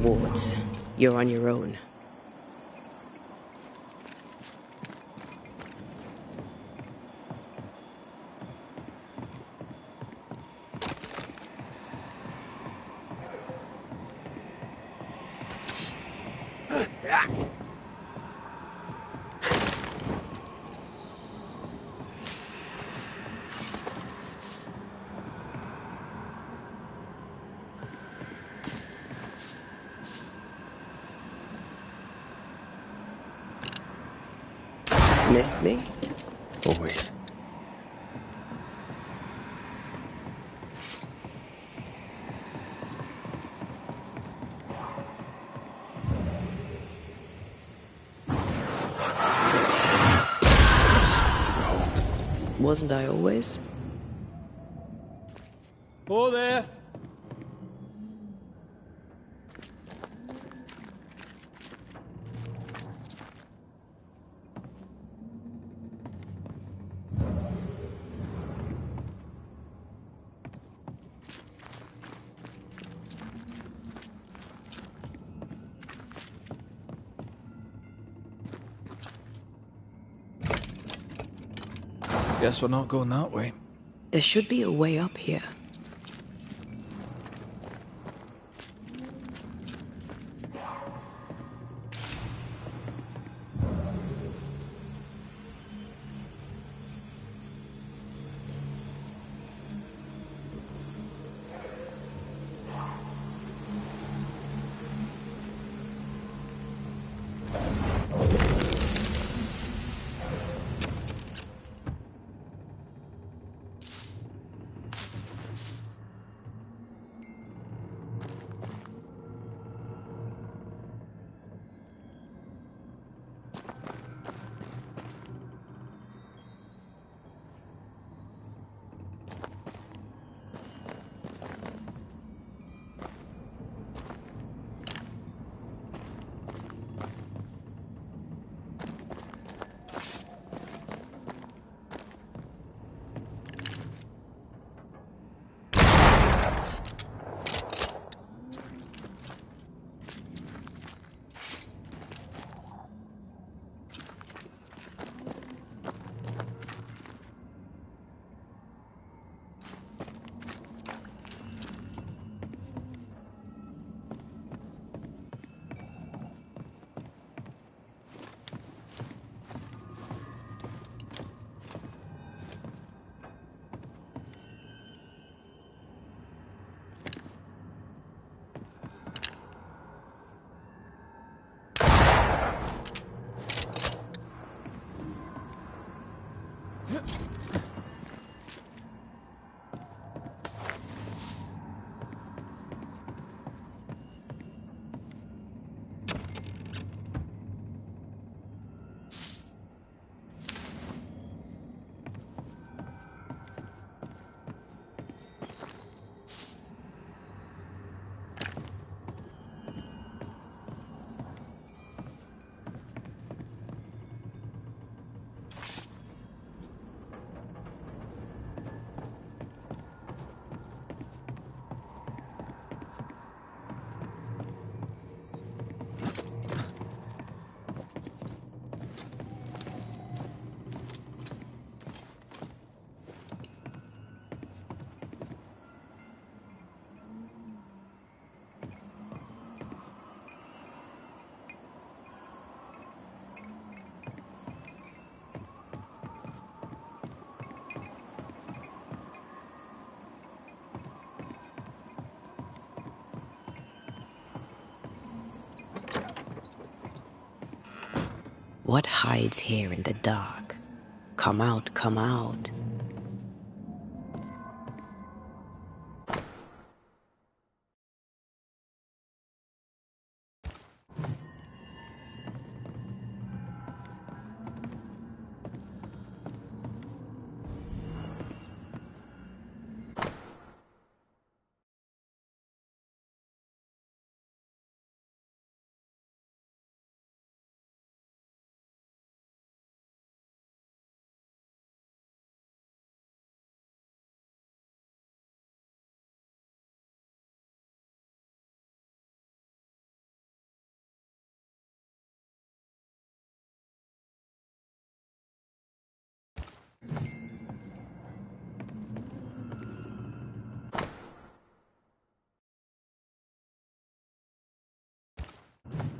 wards. You're on your own. Missed me? Always. Wasn't I always? Oh there! Guess we're not going that way. There should be a way up here. What hides here in the dark? Come out, come out.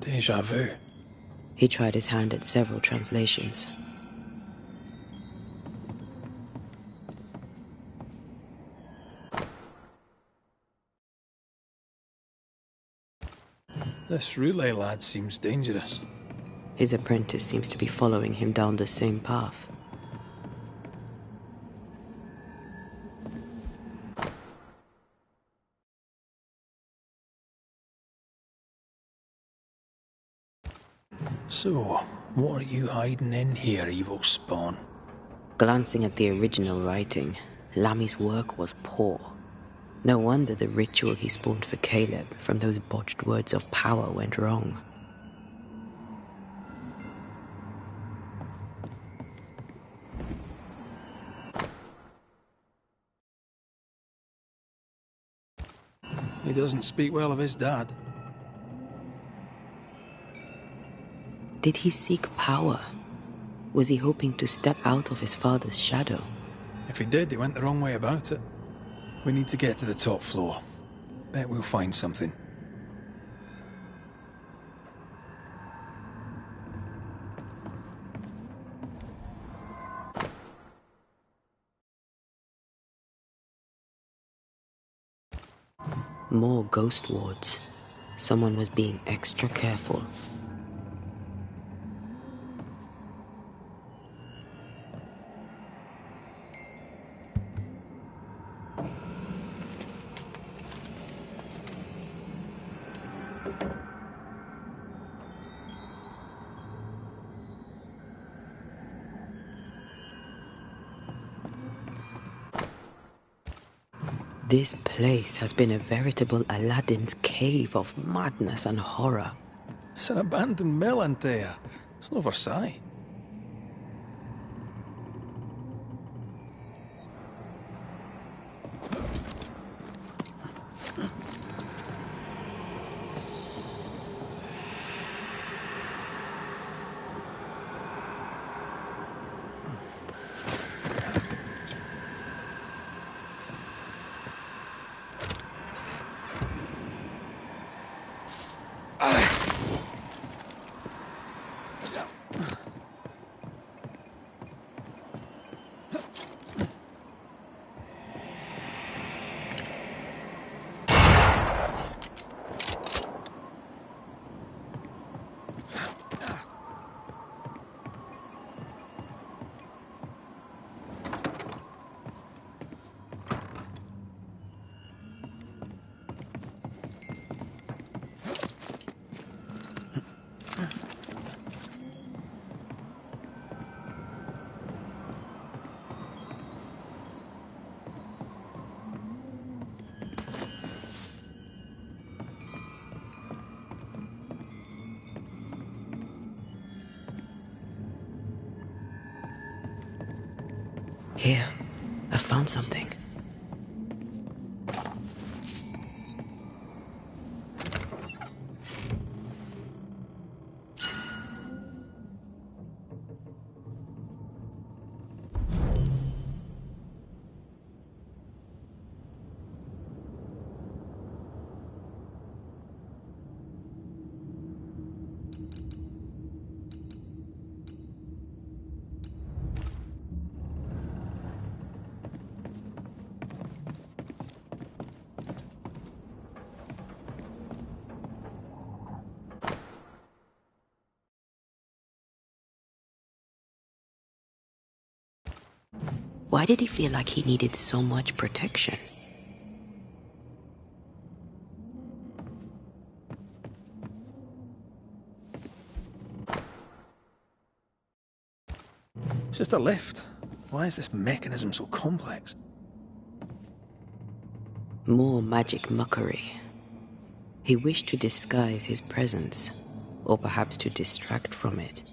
Deja vu. He tried his hand at several translations. This relay lad seems dangerous. His apprentice seems to be following him down the same path. So, what are you hiding in here, evil spawn? Glancing at the original writing, Lami's work was poor. No wonder the ritual he spawned for Caleb from those botched words of power went wrong. He doesn't speak well of his dad. Did he seek power? Was he hoping to step out of his father's shadow? If he did, he went the wrong way about it. We need to get to the top floor. Bet we'll find something. More ghost wards. Someone was being extra careful. This place has been a veritable Aladdin's cave of madness and horror. It's an abandoned mill, Antea. It's no Versailles. Here, I found something. Why did he feel like he needed so much protection? It's just a lift. Why is this mechanism so complex? More magic mockery. He wished to disguise his presence, or perhaps to distract from it.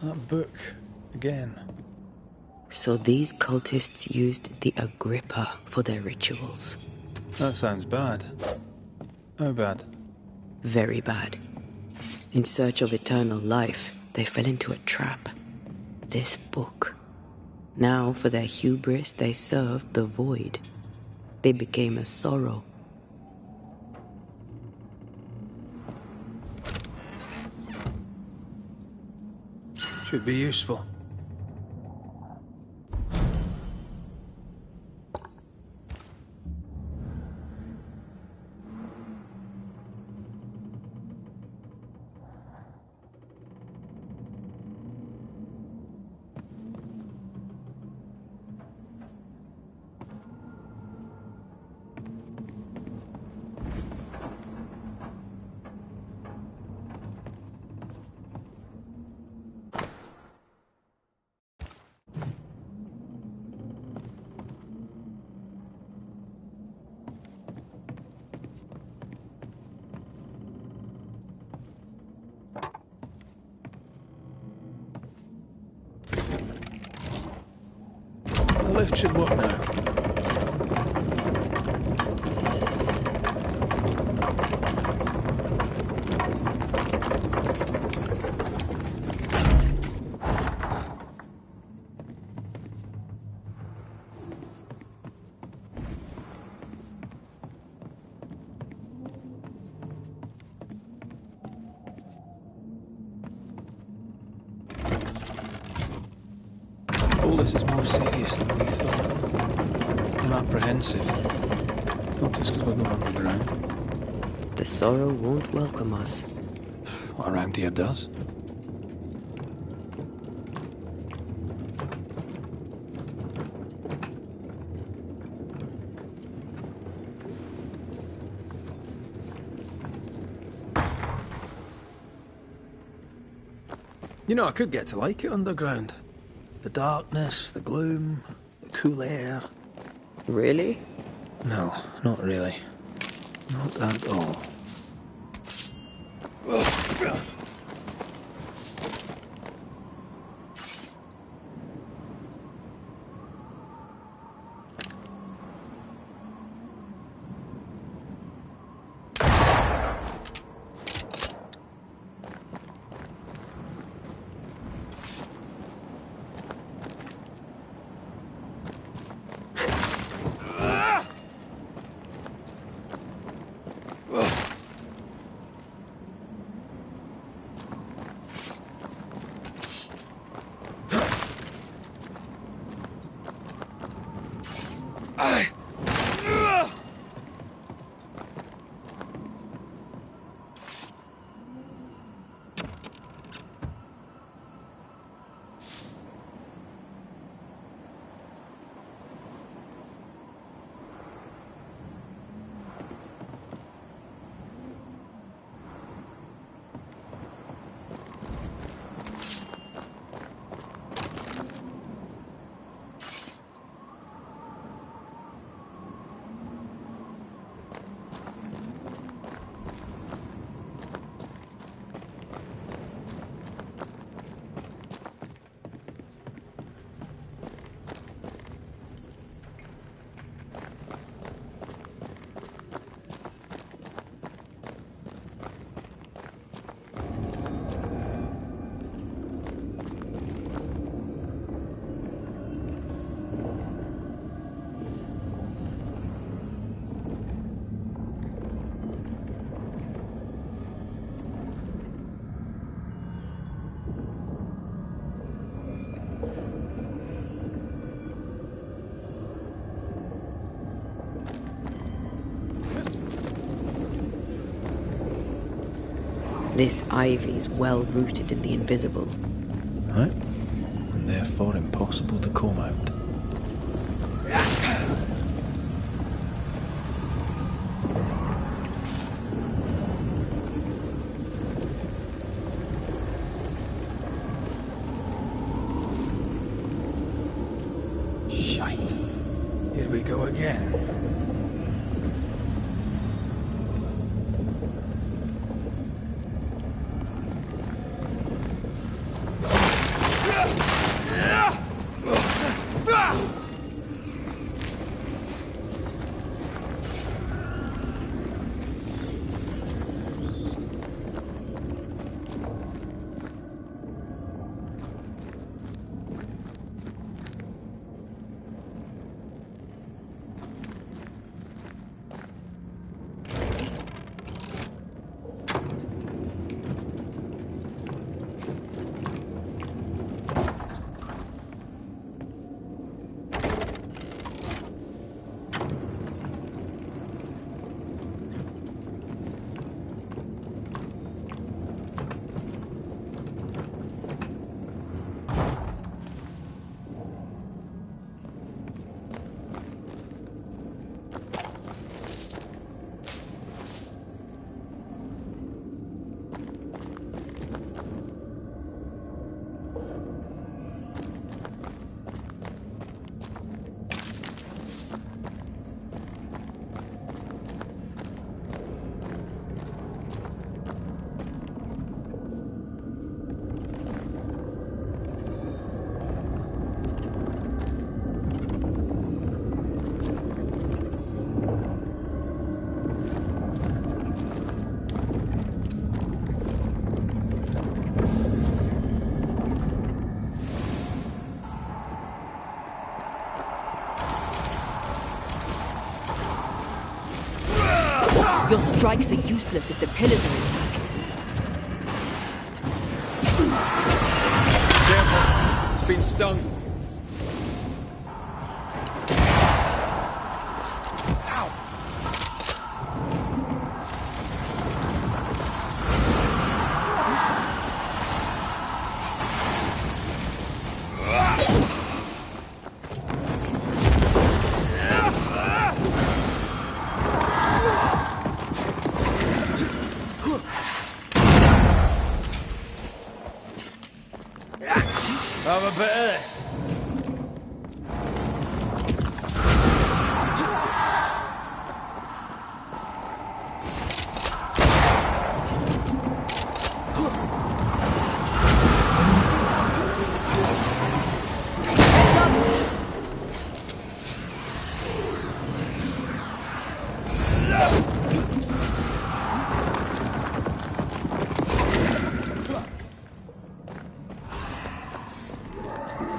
That book, again. So these cultists used the Agrippa for their rituals. That sounds bad. How bad? Very bad. In search of eternal life, they fell into a trap. This book. Now, for their hubris, they served the void. They became a sorrow. Should be useful. The lift should work now. All this is more serious than we thought. I'm apprehensive. Not just because we're going underground. The sorrow won't welcome us. What around here does. You know, I could get to like it underground. The darkness, the gloom, the cool air. Really? No, not really. Not at all. This ivy's well rooted in the invisible. Right? And therefore impossible to comb out. Shite. Here we go again. Your strikes are useless if the pillars are intact. Careful. It's been stung. Have a bit of this.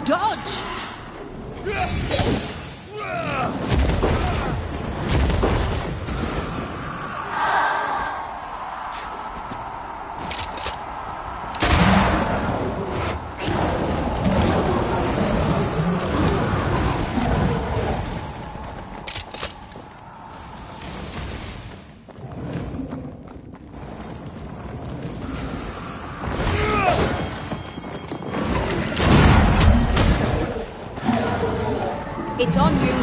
Dodge! It's on you.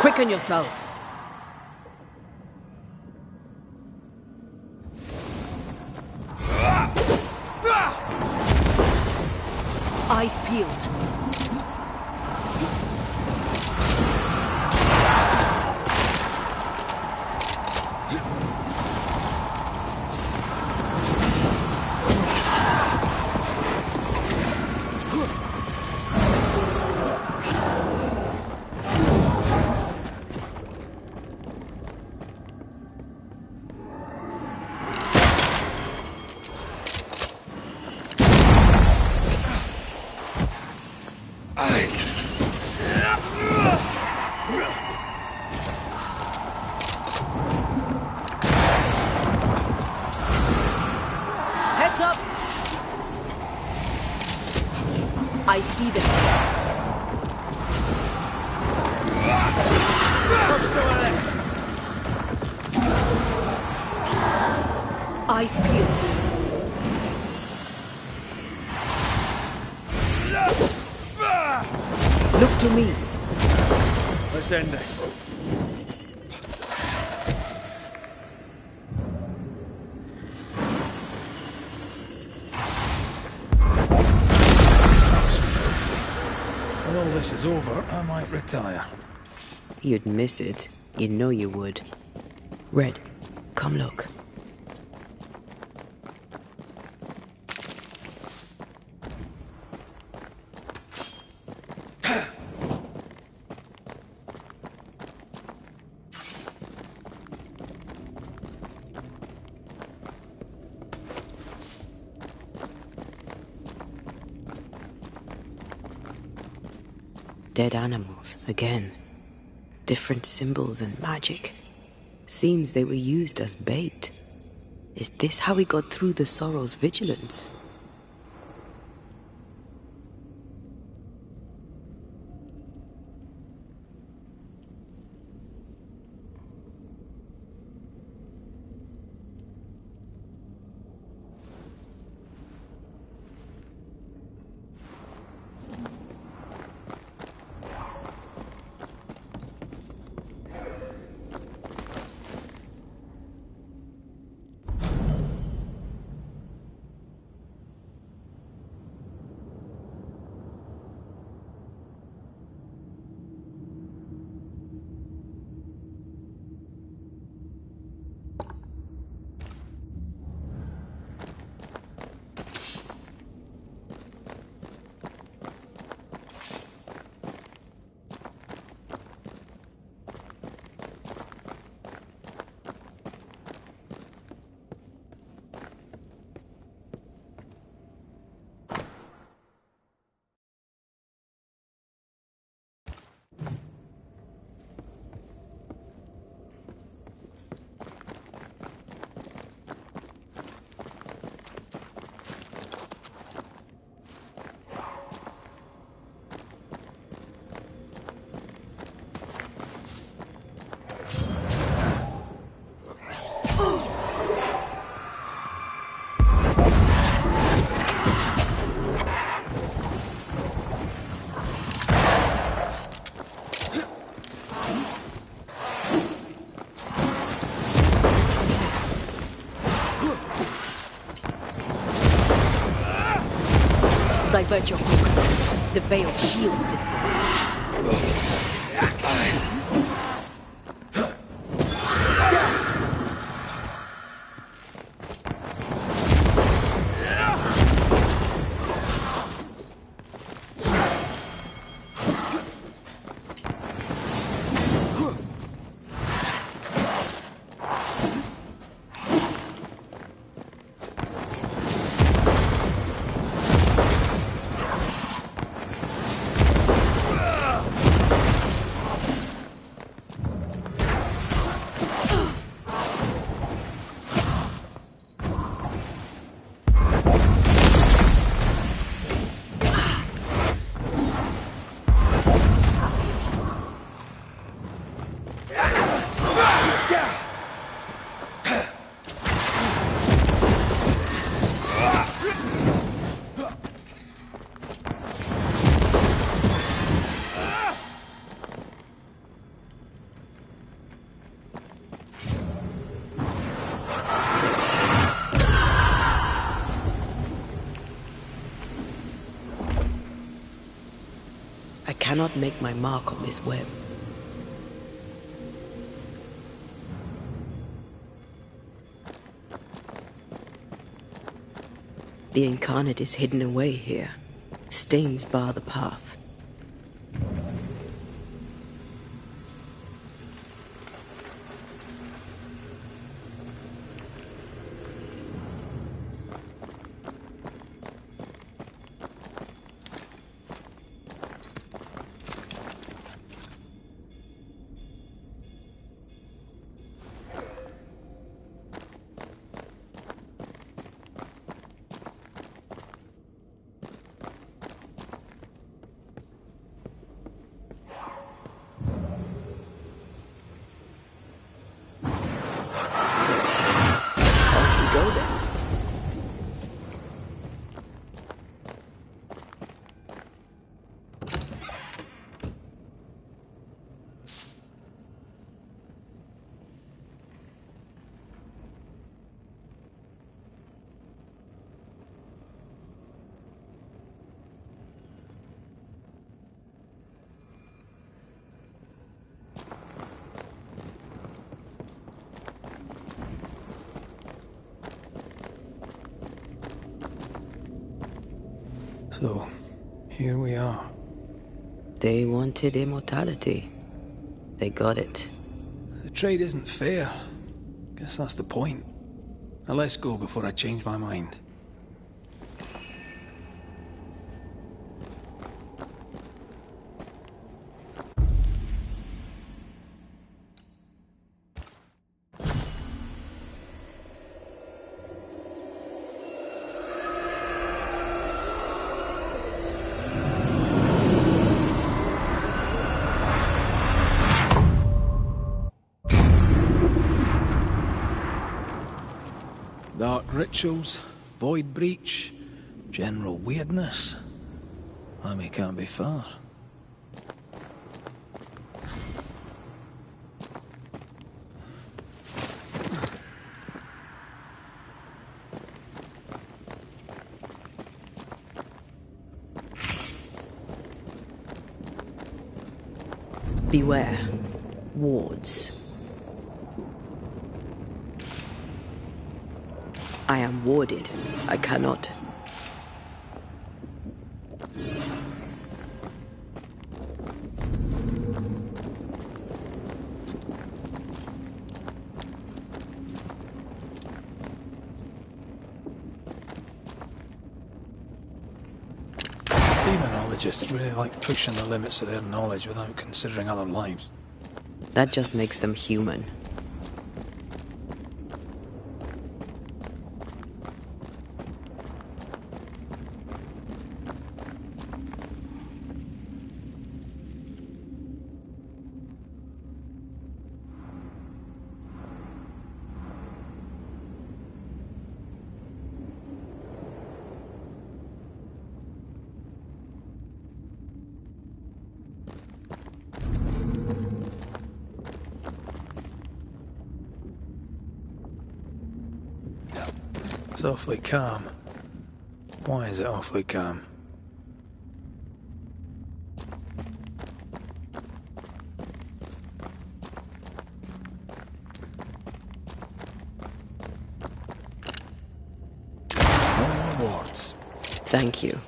Quicken yourself. Eyes peeled. Heads up! I see them. Have some of this. Eyes peeled. Look to me. Let's end this. When all this is over, I might retire. You'd miss it. You know you would. Red, come look. Dead animals, again. Different symbols and magic. Seems they were used as bait. Is this how we got through the Sorrow's vigilance? Divert your focus. The veil shields this way. I cannot make my mark on this web. The incarnate is hidden away here. Stains bar the path. So, here we are. They wanted immortality. They got it. The trade isn't fair. Guess that's the point. Now let's go before I change my mind. Dark rituals, void breach, general weirdness. Lemmy can't be far. Beware. Wards. I am warded. I cannot. Demonologists really like pushing the limits of their knowledge without considering other lives. That just makes them human. It's awfully calm. Why is it awfully calm? Thank you.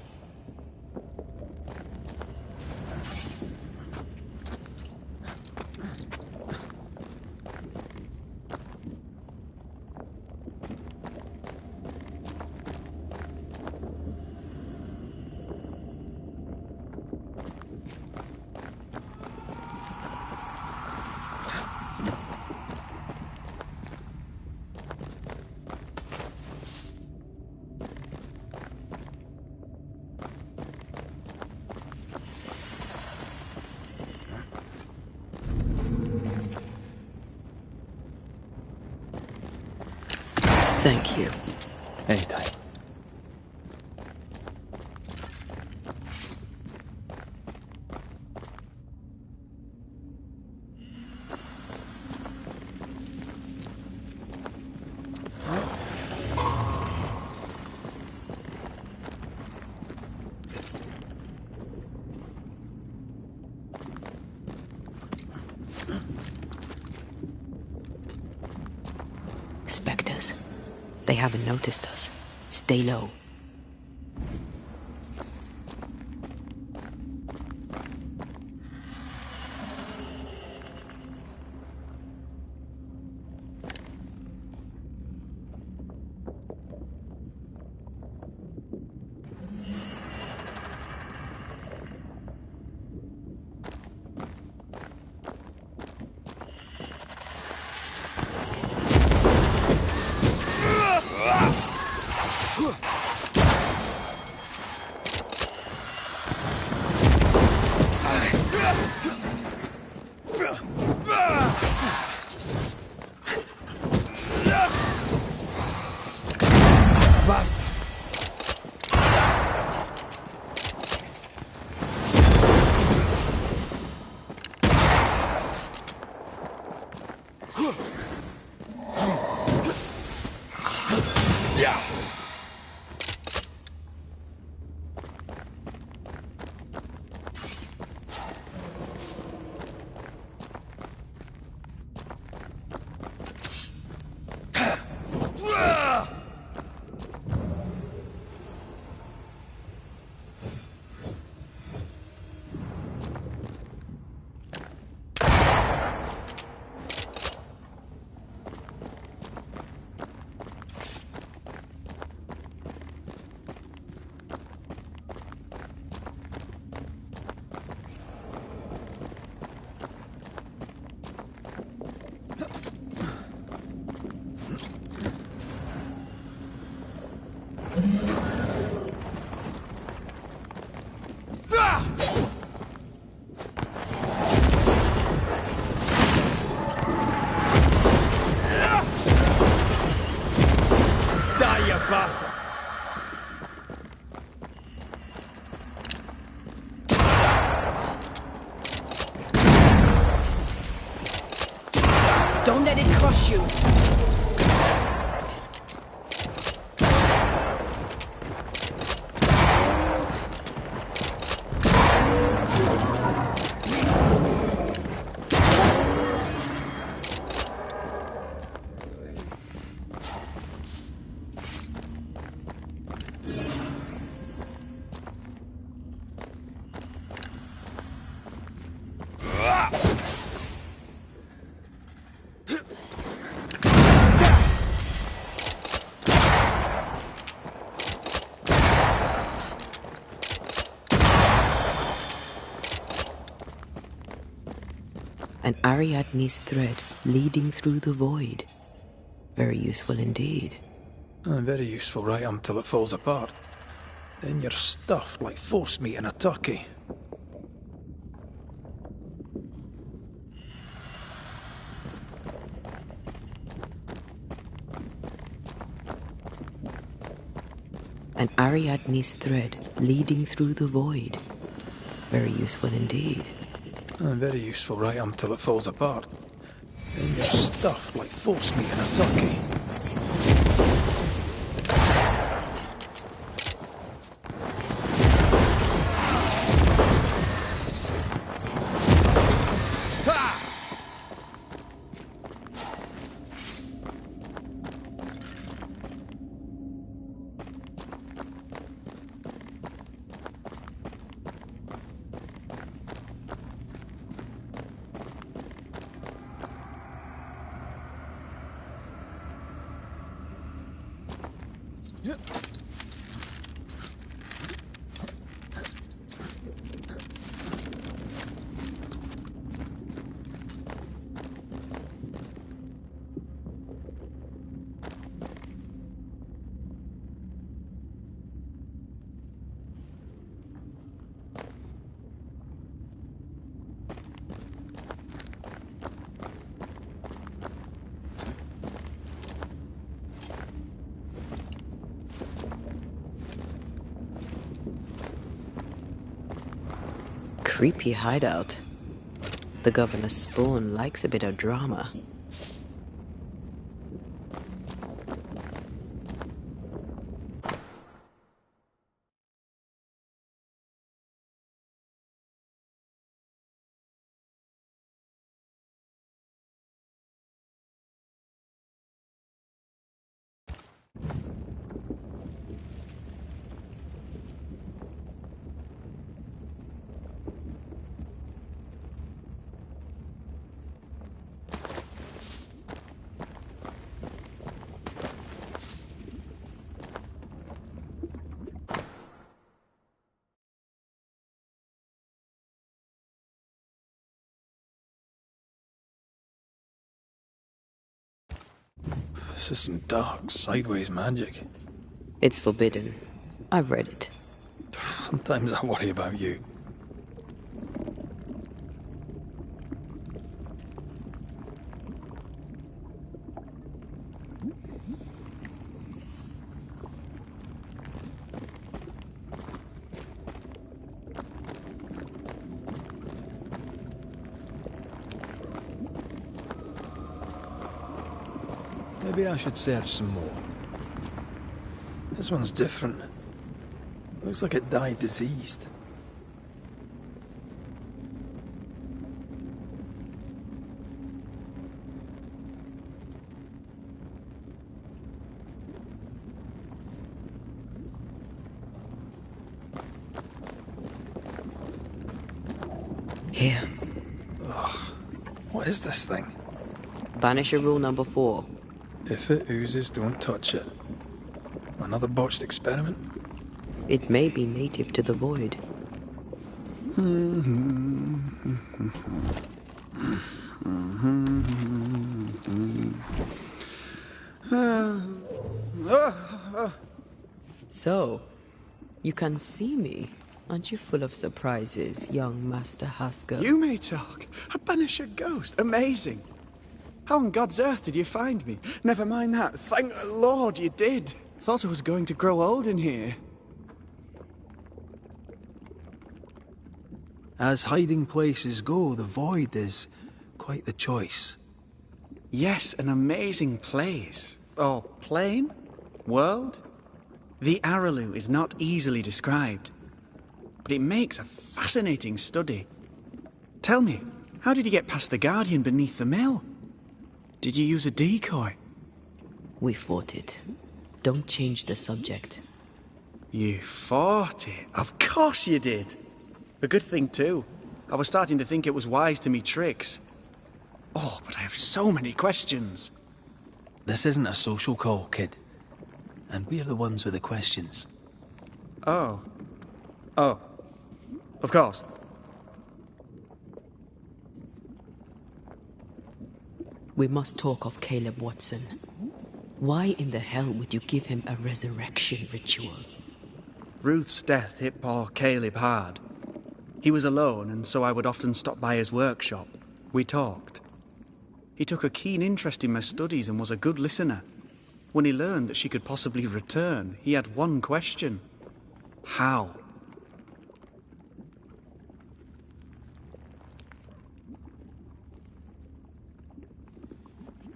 Thank you. Anytime. Spectres. They haven't noticed us. Stay low. Basta. Die, you bastard! Don't let it crush you. An Ariadne's thread leading through the void. Very useful indeed. Very useful right until it falls apart. Then you're stuffed like force meat in a turkey. An Ariadne's thread leading through the void. Very useful indeed. Very useful right until it falls apart. Then you're stuffed like force meat in a turkey. creepy hideout. The governor's spawn likes a bit of drama. This is some dark, sideways magic. It's forbidden. I've read it. Sometimes I worry about you. Maybe I should search some more. This one's different. Looks like it died diseased. Here. Ugh. What is this thing? Banisher rule number 4. If it oozes, don't touch it. Another botched experiment? It may be native to the void. So, you can see me. Aren't you full of surprises, young Master Haskell? You may talk. A Banisher ghost. Amazing. How on God's earth did you find me? Never mind that. Thank the Lord you did. Thought I was going to grow old in here. As hiding places go, the void is quite the choice. Yes, an amazing place. Or plane? World? The Araloo is not easily described, but it makes a fascinating study. Tell me, how did you get past the Guardian beneath the mill? Did you use a decoy? We fought it. Don't change the subject. You fought it? Of course you did. A good thing too. I was starting to think it was wise to me tricks. Oh, but I have so many questions. This isn't a social call, kid. And we're the ones with the questions. Oh. Oh. Of course. We must talk of Caleb Watson. Why in the hell would you give him a resurrection ritual? Ruth's death hit poor Caleb hard. He was alone, and so I would often stop by his workshop. We talked. He took a keen interest in my studies and was a good listener. When he learned that she could possibly return, he had one question. How?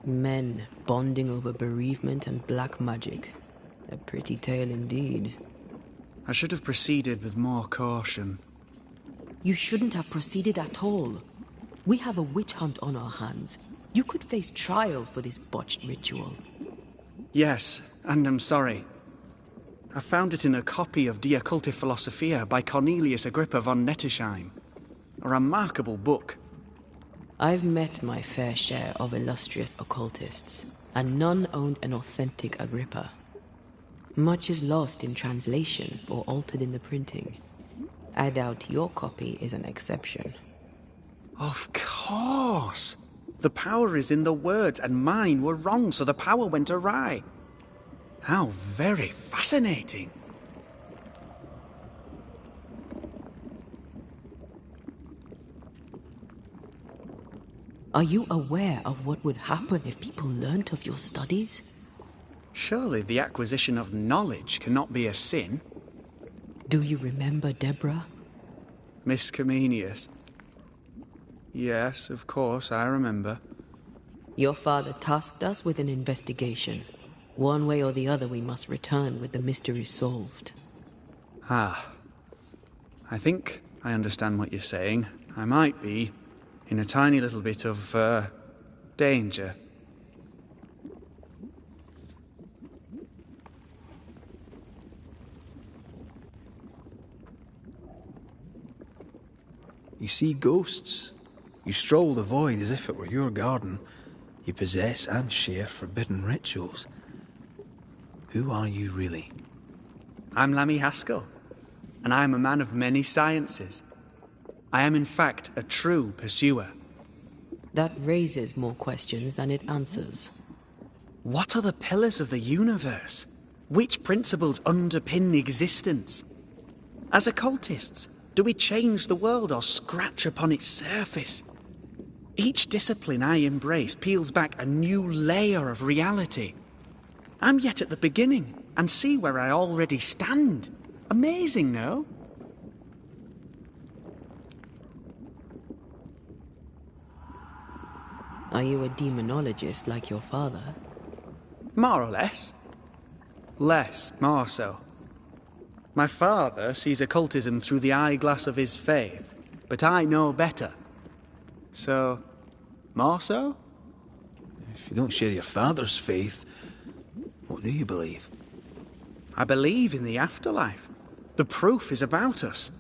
Men bonding over bereavement and black magic. A pretty tale indeed. I should have proceeded with more caution. You shouldn't have proceeded at all. We have a witch hunt on our hands. You could face trial for this botched ritual. Yes, and I'm sorry. I found it in a copy of Die Occulte Philosophia by Cornelius Agrippa von Nettesheim. A remarkable book. I've met my fair share of illustrious occultists, and none owned an authentic Agrippa. Much is lost in translation or altered in the printing. I doubt your copy is an exception. Of course! The power is in the words, and mine were wrong, so the power went awry. How very fascinating! Are you aware of what would happen if people learnt of your studies? Surely the acquisition of knowledge cannot be a sin. Do you remember Deborah? Miss Comenius. Yes, of course, I remember. Your father tasked us with an investigation. One way or the other, we must return with the mystery solved. Ah. I think I understand what you're saying. I might be in a tiny little bit of, danger. You see ghosts. You stroll the void as if it were your garden. You possess and share forbidden rituals. Who are you really? I'm Lammy Haskell, and I am a man of many sciences. I am in fact a true pursuer. That raises more questions than it answers. What are the pillars of the universe? Which principles underpin existence? As occultists, do we change the world or scratch upon its surface? Each discipline I embrace peels back a new layer of reality. I'm yet at the beginning, and see where I already stand. Amazing, no? Are you a demonologist like your father? More or less. Less, more so. My father sees occultism through the eyeglass of his faith, but I know better. So, more so? If you don't share your father's faith, what do you believe? I believe in the afterlife. The proof is about us.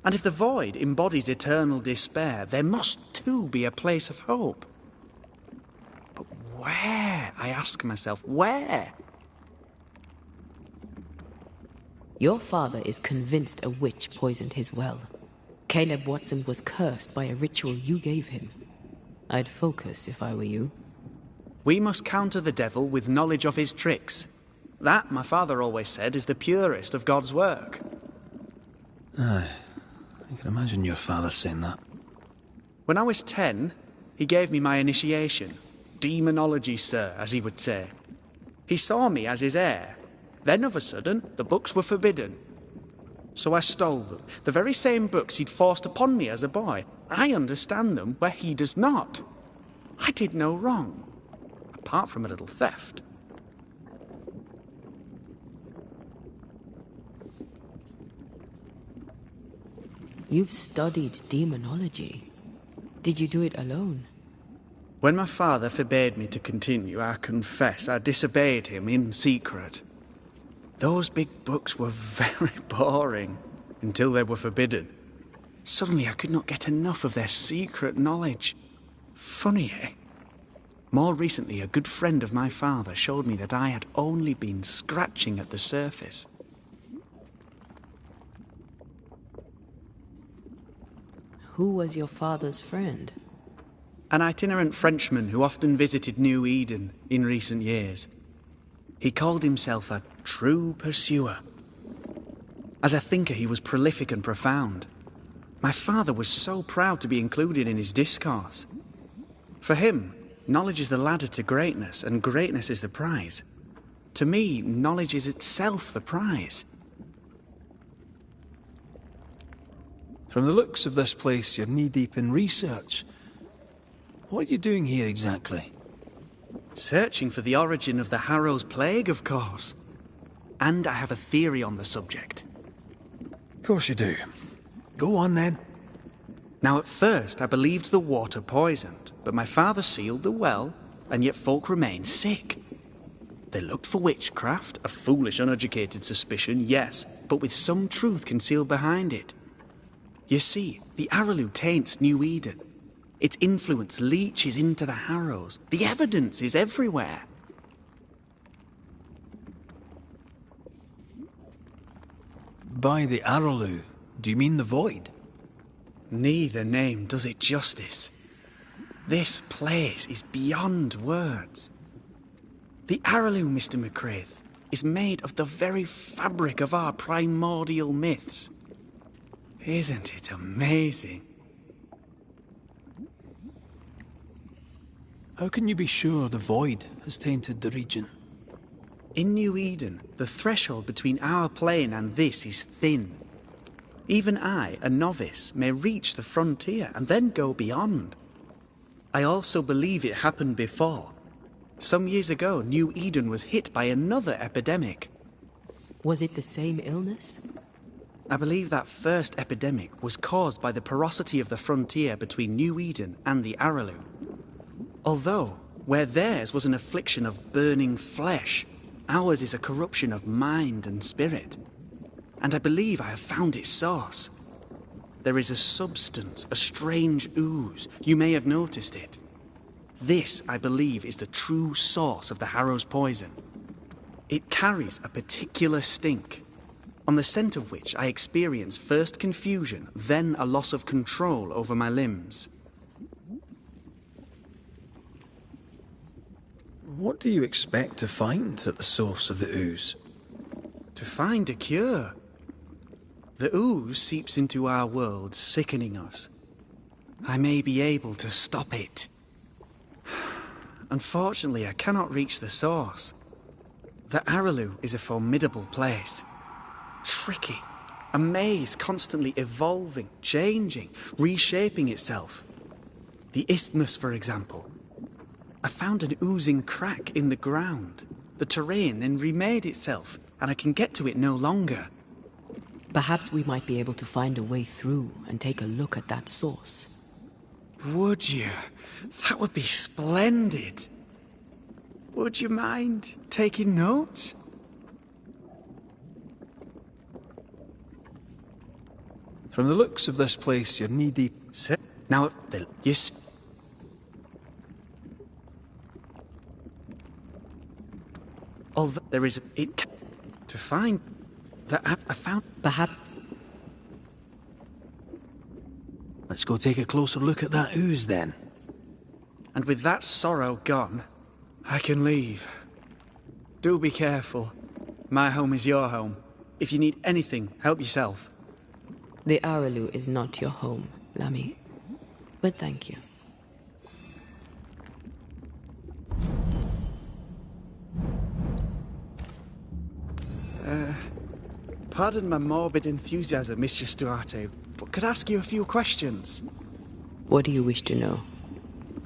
And if the void embodies eternal despair, there must too be a place of hope. But where, I ask myself, where? Your father is convinced a witch poisoned his well. Caleb Watson was cursed by a ritual you gave him. I'd focus if I were you. We must counter the devil with knowledge of his tricks. That, my father always said, is the purest of God's work. Aye, I can imagine your father saying that. When I was 10, he gave me my initiation. Demonology, sir, as he would say. He saw me as his heir. Then, of a sudden, the books were forbidden. So I stole them. The very same books he'd forced upon me as a boy. I understand them where he does not. I did no wrong, apart from a little theft. You've studied demonology. Did you do it alone? When my father forbade me to continue, I confess I disobeyed him in secret. Those big books were very boring until they were forbidden. Suddenly I could not get enough of their secret knowledge. Funny, eh? More recently, a good friend of my father showed me that I had only been scratching at the surface. Who was your father's friend? An itinerant Frenchman who often visited New Eden in recent years. He called himself a true pursuer. As a thinker, he was prolific and profound. My father was so proud to be included in his discourse. For him, knowledge is the ladder to greatness, and greatness is the prize. To me, knowledge is itself the prize. From the looks of this place, you're knee-deep in research. What are you doing here exactly? Searching for the origin of the Harrow's Plague, of course. And I have a theory on the subject. Of course you do. Go on then. Now, at first, I believed the water poisoned, but my father sealed the well, and yet folk remained sick. They looked for witchcraft, a foolish, uneducated suspicion, yes, but with some truth concealed behind it. You see, the Araloo taints New Eden. Its influence leaches into the Harrows. The evidence is everywhere. By the Araloo, do you mean the void? Neither name does it justice. This place is beyond words. The Araloo, Mr. McCraith, is made of the very fabric of our primordial myths. Isn't it amazing? How can you be sure the void has tainted the region? In New Eden, the threshold between our plane and this is thin. Even I, a novice, may reach the frontier and then go beyond. I also believe it happened before. Some years ago, New Eden was hit by another epidemic. Was it the same illness? I believe that first epidemic was caused by the porosity of the frontier between New Eden and the Araloo. Although, where theirs was an affliction of burning flesh, ours is a corruption of mind and spirit. And I believe I have found its source. There is a substance, a strange ooze. You may have noticed it. This, I believe, is the true source of the Harrow's poison. It carries a particular stink, on the scent of which I experience first confusion, then a loss of control over my limbs. What do you expect to find at the source of the ooze? To find a cure. The ooze seeps into our world, sickening us. I may be able to stop it. Unfortunately, I cannot reach the source. The Araloo is a formidable place. Tricky. A maze constantly evolving, changing, reshaping itself. The isthmus, for example. I found an oozing crack in the ground. The terrain then remade itself, and I can get to it no longer. Perhaps we might be able to find a way through and take a look at that source. Would you? That would be splendid. Would you mind taking notes? From the looks of this place, you're knee-deep. Now, although there is to find that I found. Perhaps. Let's go take a closer look at that ooze then. And with that sorrow gone, I can leave. Do be careful. My home is your home. If you need anything, help yourself. The Araloo is not your home, Lammy. But thank you. Pardon my morbid enthusiasm, Mistress Duarte, but could I ask you a few questions? What do you wish to know?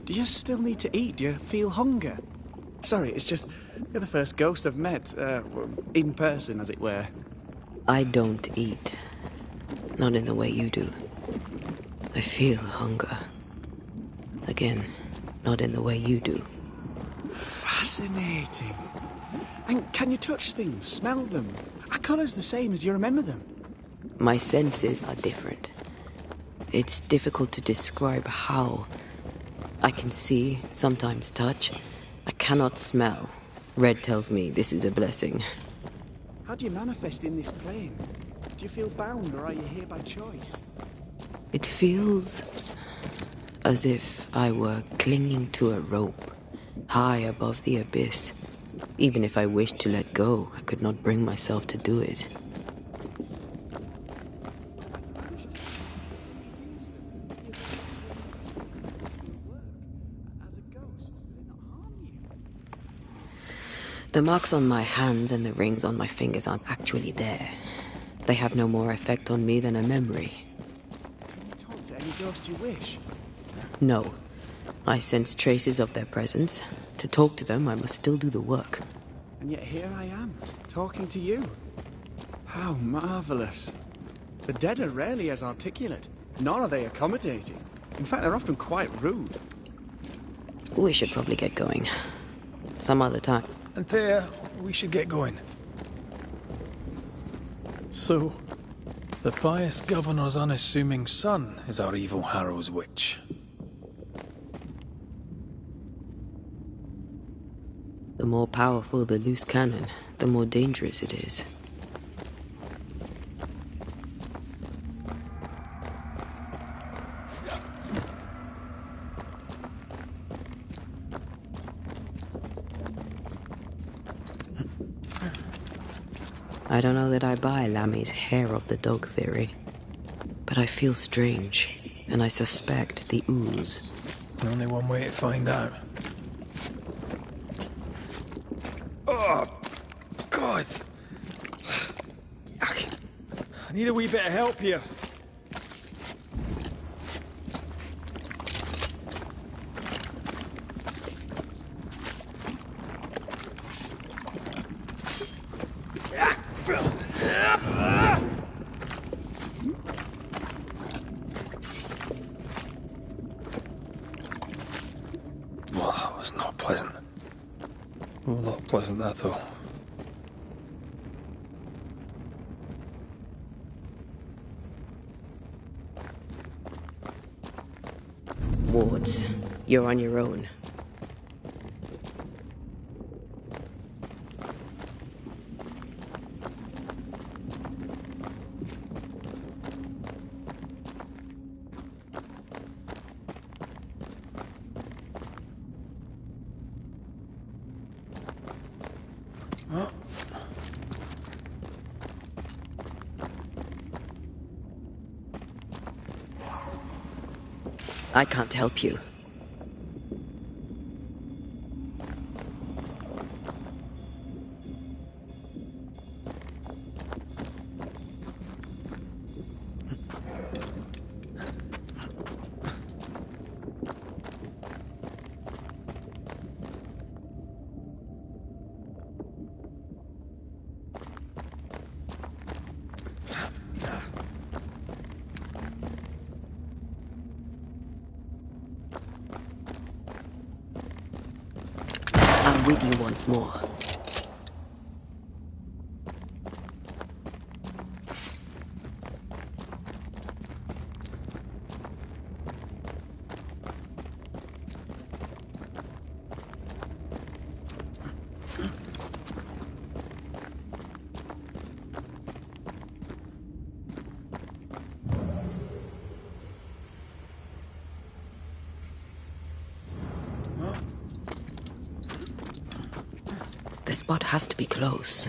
Do you still need to eat? Do you feel hunger? Sorry, it's just, you're the first ghost I've met, in person, as it were. I don't eat. Not in the way you do. I feel hunger. Again, not in the way you do. Fascinating. And can you touch things, smell them? Are colours the same as you remember them? My senses are different. It's difficult to describe how. I can see, sometimes touch. I cannot smell. Red tells me this is a blessing. How do you manifest in this plane? Do you feel bound, or are you here by choice? It feels as if I were clinging to a rope, high above the abyss. Even if I wished to let go, I could not bring myself to do it. The marks on my hands and the rings on my fingers aren't actually there. They have no more effect on me than a memory. Can you talk to any ghost you wish? No. I sense traces of their presence. To talk to them, I must still do the work. And yet here I am, talking to you. How marvellous. The dead are rarely as articulate, nor are they accommodating. In fact, they're often quite rude. We should probably get going. Some other time. Antea, we should get going. So, the pious governor's unassuming son is our evil Harrow's witch. The more powerful the loose cannon, the more dangerous it is. I don't know that I buy Lammy's hair of the dog theory, but I feel strange, and I suspect the ooze. Only one way to find out. Oh, God! I need a wee bit of help here. pleasant. A lot pleasant, that though. Wards, you're on your own. I can't help you. I'm with you once more. The spot has to be close.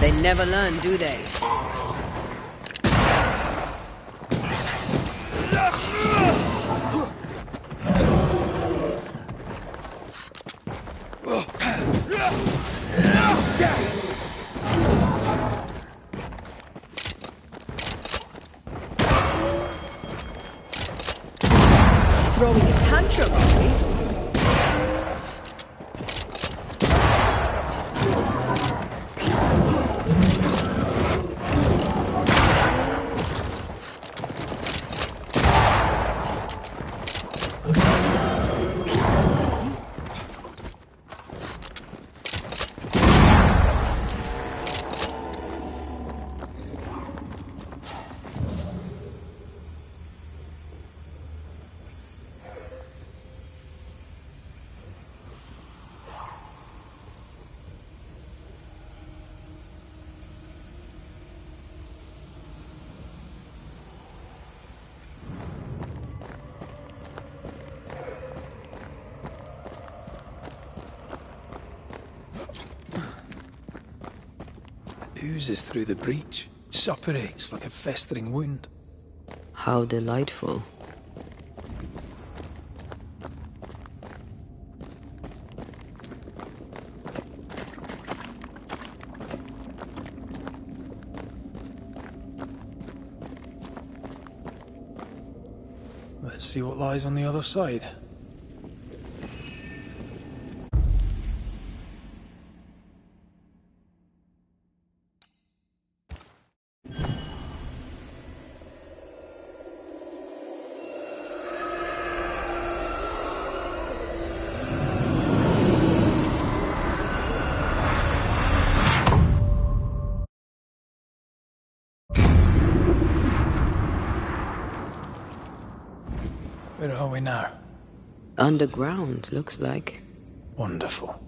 They never learn, do they? Throwing a tantrum, are we? Oozes through the breach, suppurates like a festering wound. How delightful. Let's see what lies on the other side. Where are we now? Underground, looks like. Wonderful.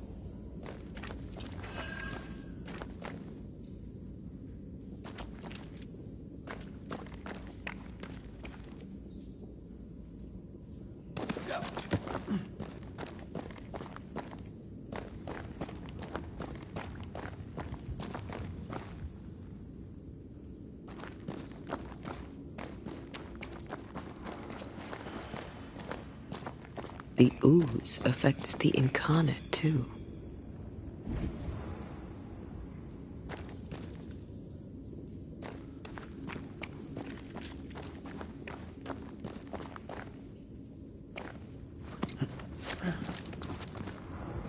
The ooze affects the incarnate, too.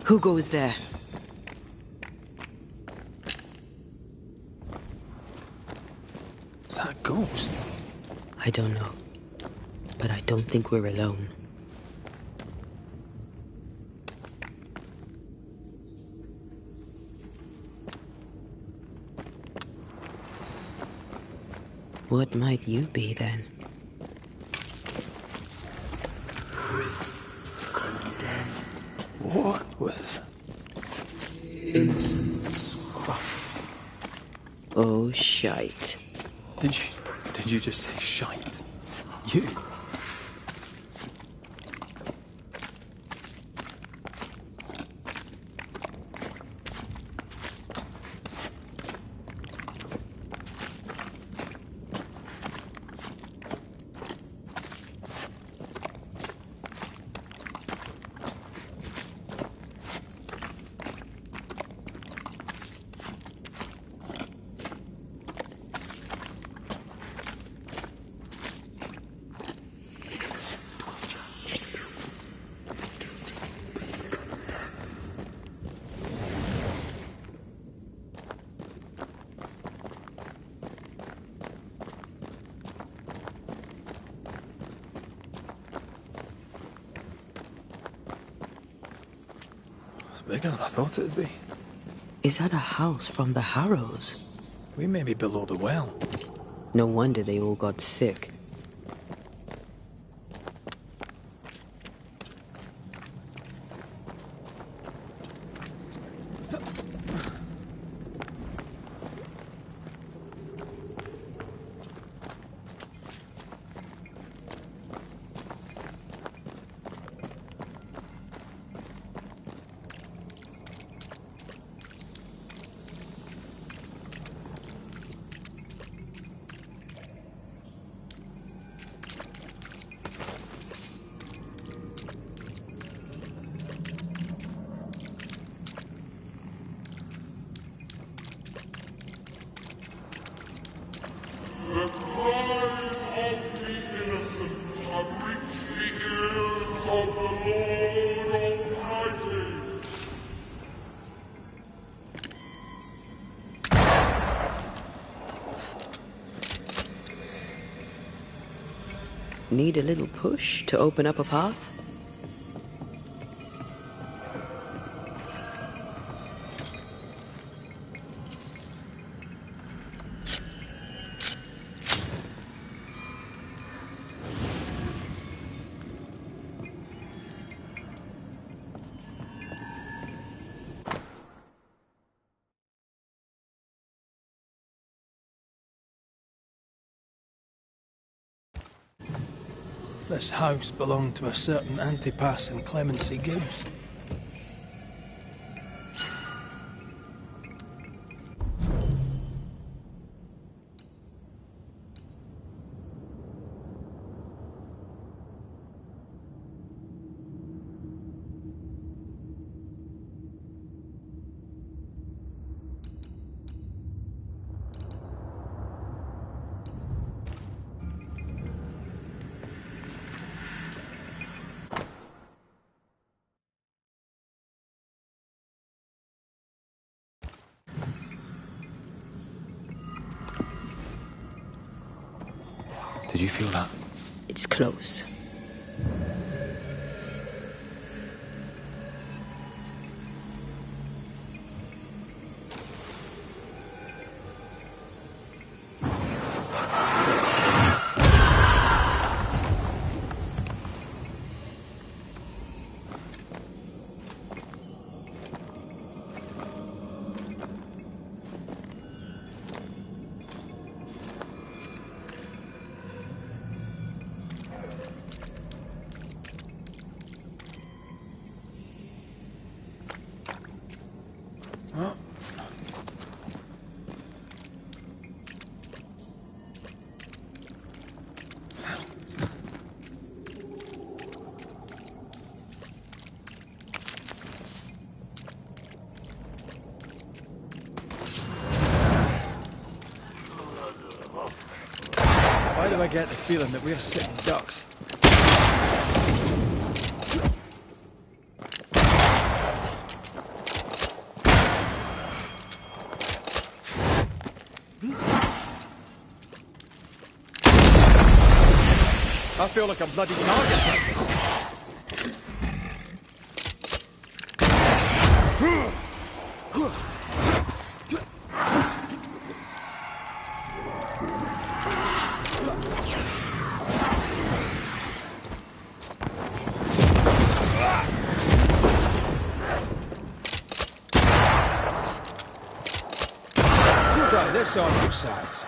Who goes there? Is that a ghost? I don't know. But I don't think we're alone. What might you be, then? What was... Oh, shite. Did you just say shite? You? Bigger than I thought it'd be. Is that a house from the Harrows? We may be below the well. No wonder they all got sick. The cries of the innocent have reached the ears of the Lord Almighty. Need a little push to open up a path? This house belonged to a certain Antipas and Clemency Gibbs. Did you feel that? It's close. Why do I get the feeling that we're sitting ducks? I feel like a bloody target practice. Try this on your sides.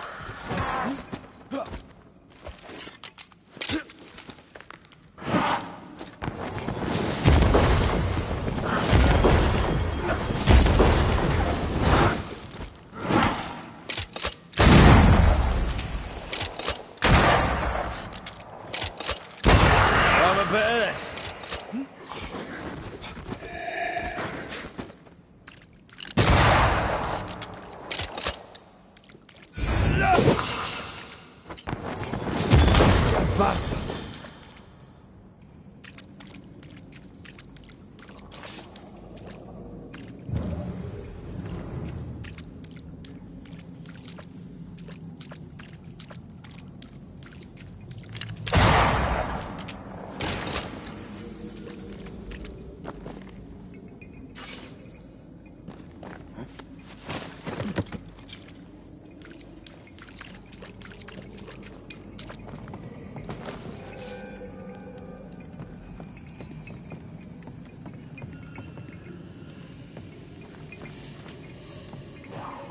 Have a bit of this. Bastard.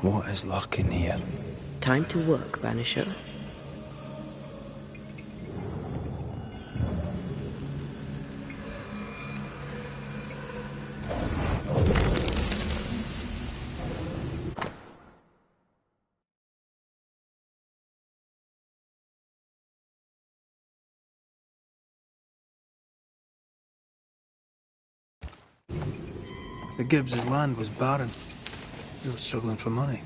What is lurking here? Time to work, Banisher. The Gibbs' land was barren. They were struggling for money.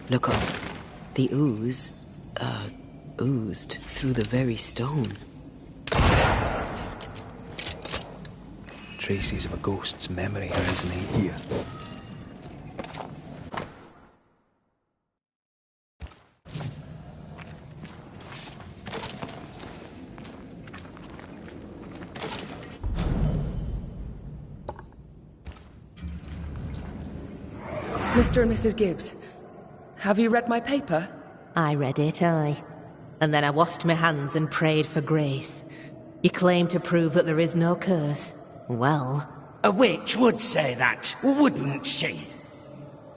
Look up. The ooze, oozed through the very stone. Traces of a ghost's memory resonate here. Mr. and Mrs. Gibbs, have you read my paper? I read it, aye. And then I washed my hands and prayed for grace. You claim to prove that there is no curse. Well... A witch would say that, wouldn't she?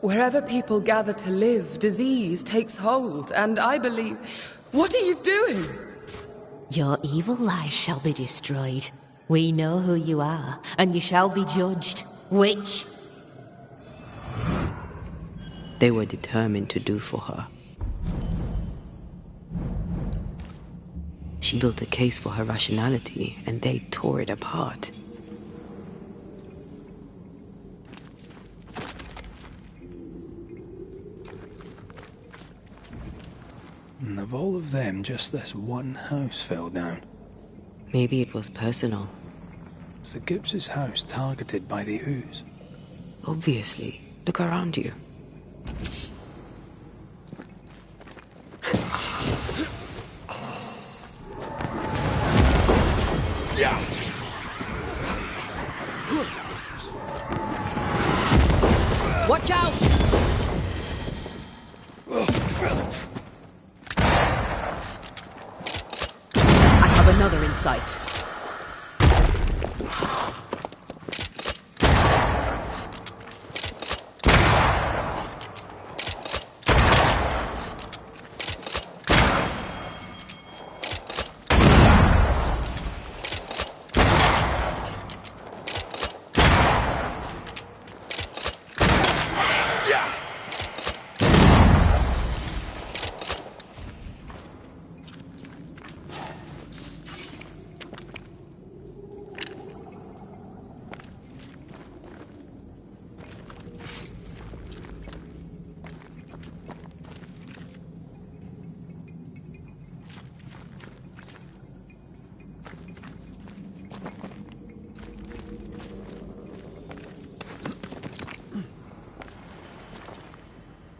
Wherever people gather to live, disease takes hold, and I believe... What are you doing? Your evil lies shall be destroyed. We know who you are, and you shall be judged. Witch! They were determined to do for her. She built a case for her rationality, and they tore it apart. And of all of them, just this one house fell down. Maybe it was personal. Was the Gibbs' house targeted by the ooze? Obviously. Look around you. Watch out! I have have another in sight.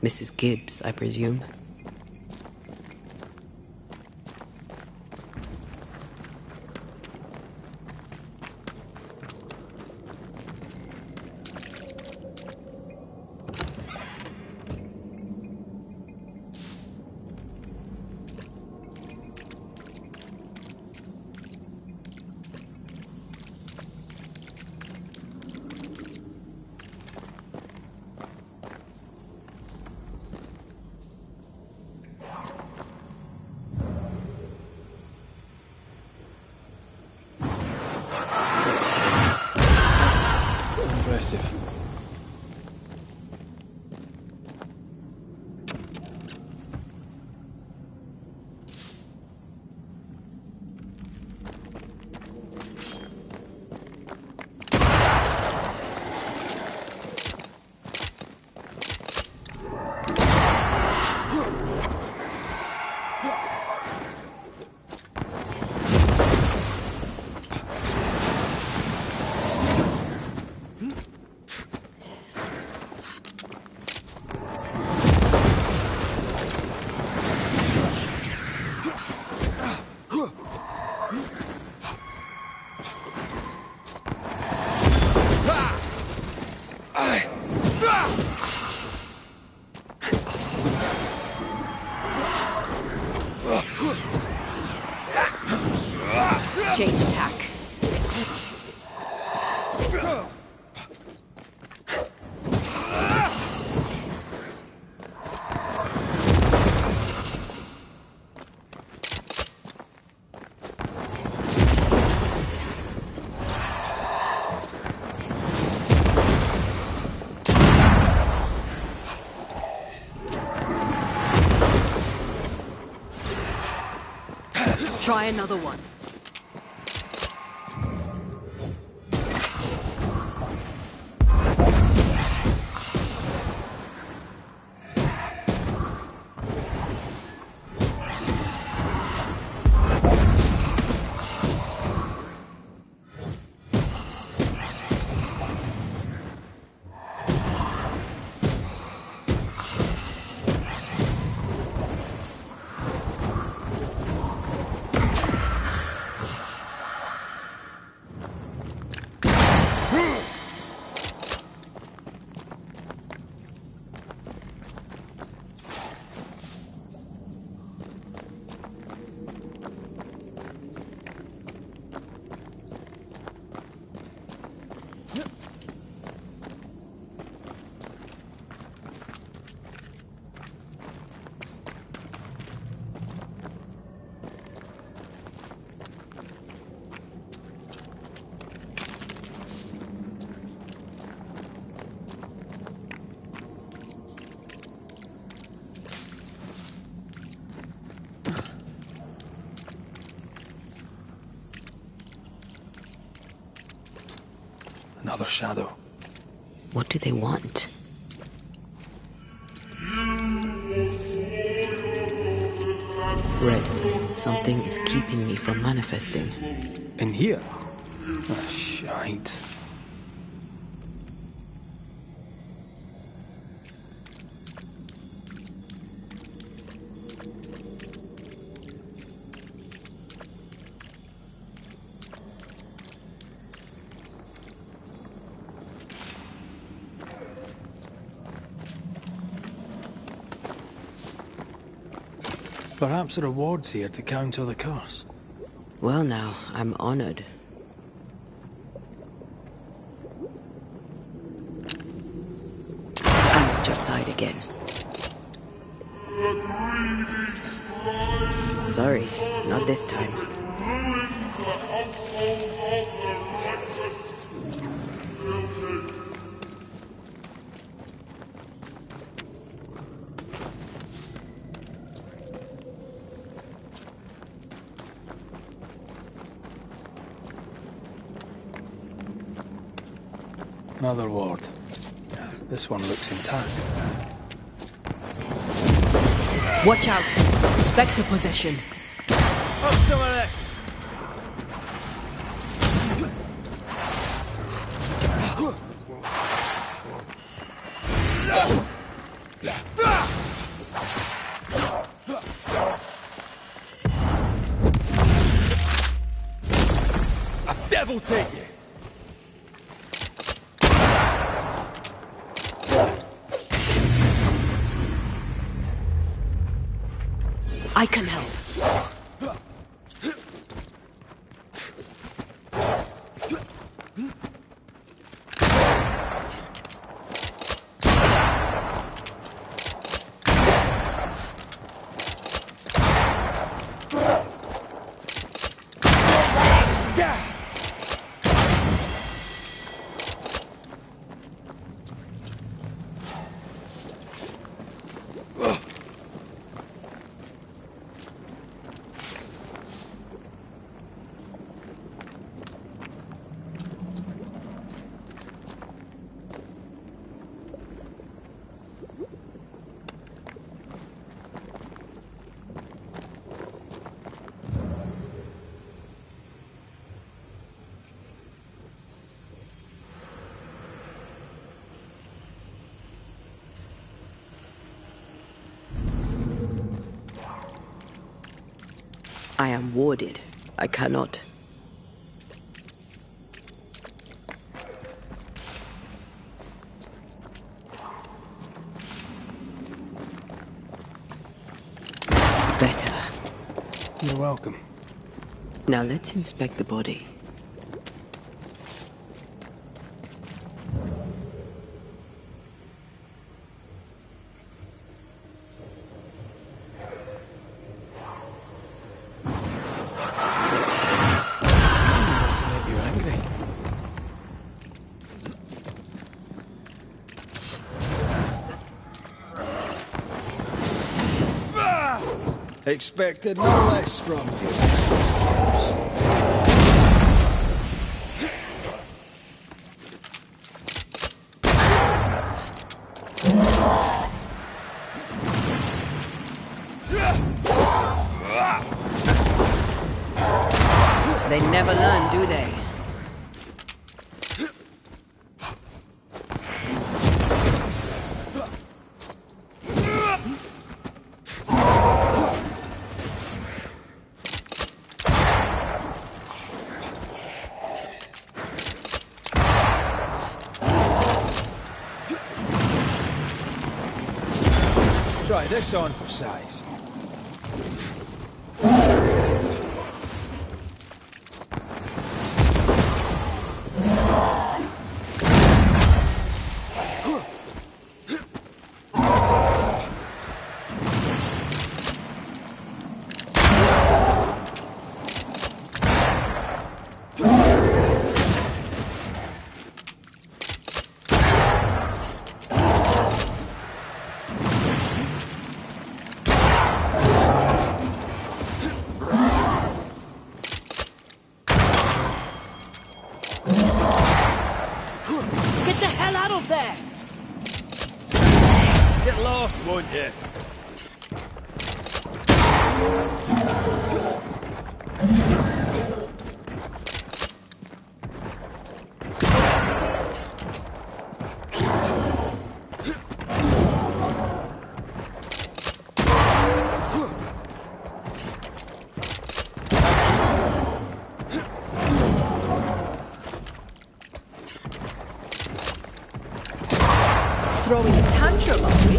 Mrs. Gibbs, I presume. Impressive. Change tack. Try another one. Another shadow. What do they want? Red, something is keeping me from manifesting. In here? Ah, shite. Perhaps a reward's here to counter the curse. Well now, I'm honored. I'm at your side again. Sorry, not this time. Ruins the households of the righteous. Another ward. This one looks intact. Watch out! Spectre possession. Have some of this. A devil take you! I can help. I am warded. I cannot. Better. You're welcome. Now let's inspect the body. Expected no less from you. They never learn, do they? Try this on for size. Get the hell out of there! Get lost, won't you? Throwing a tantrum, are we?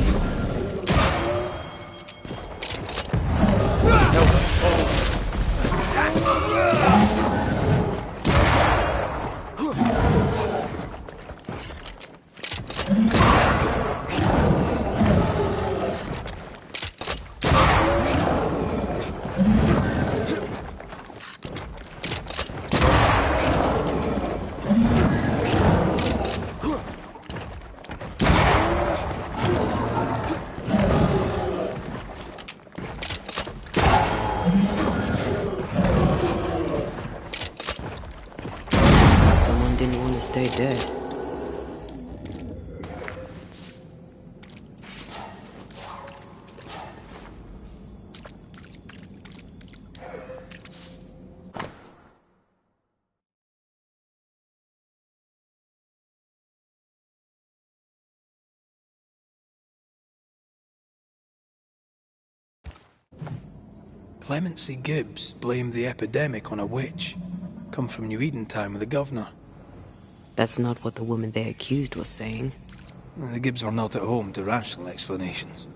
stay dead. Clemency Gibbs blamed the epidemic on a witch. Come from New Eden time with the governor. That's not what the woman they accused was saying. The Gibbs were not at home to rational explanations.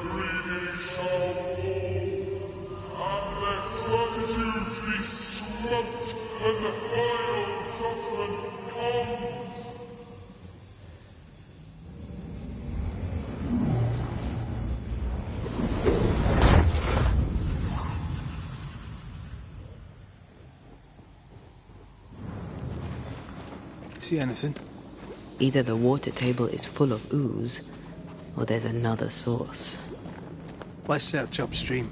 greedy shall fall, and their certitudes be smoked when the final judgment comes. See anything? Either the water table is full of ooze, or there's another source. Let's search upstream.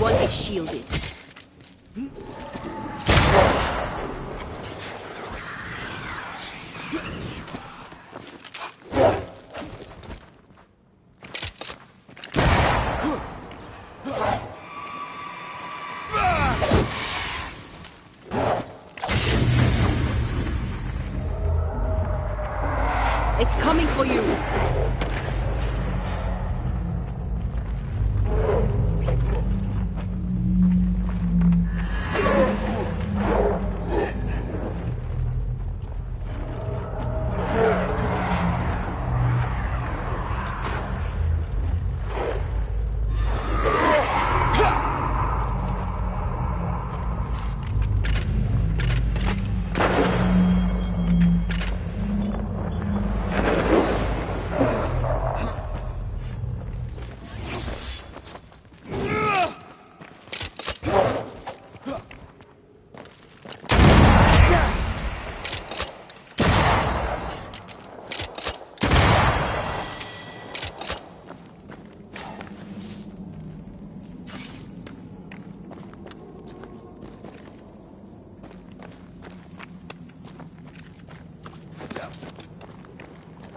One is shielded. It's coming for you.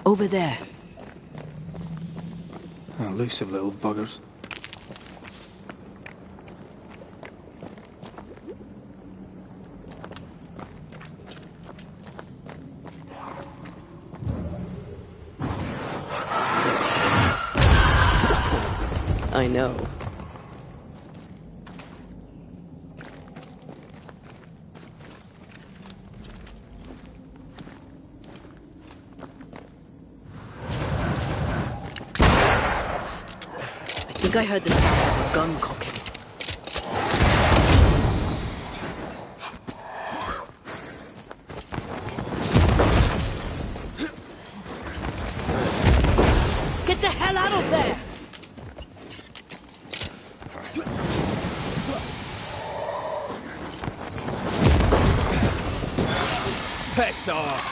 Over there. Elusive little buggers. I know. think I heard the sound of a gun cocking. Get the hell out of there! Piss off!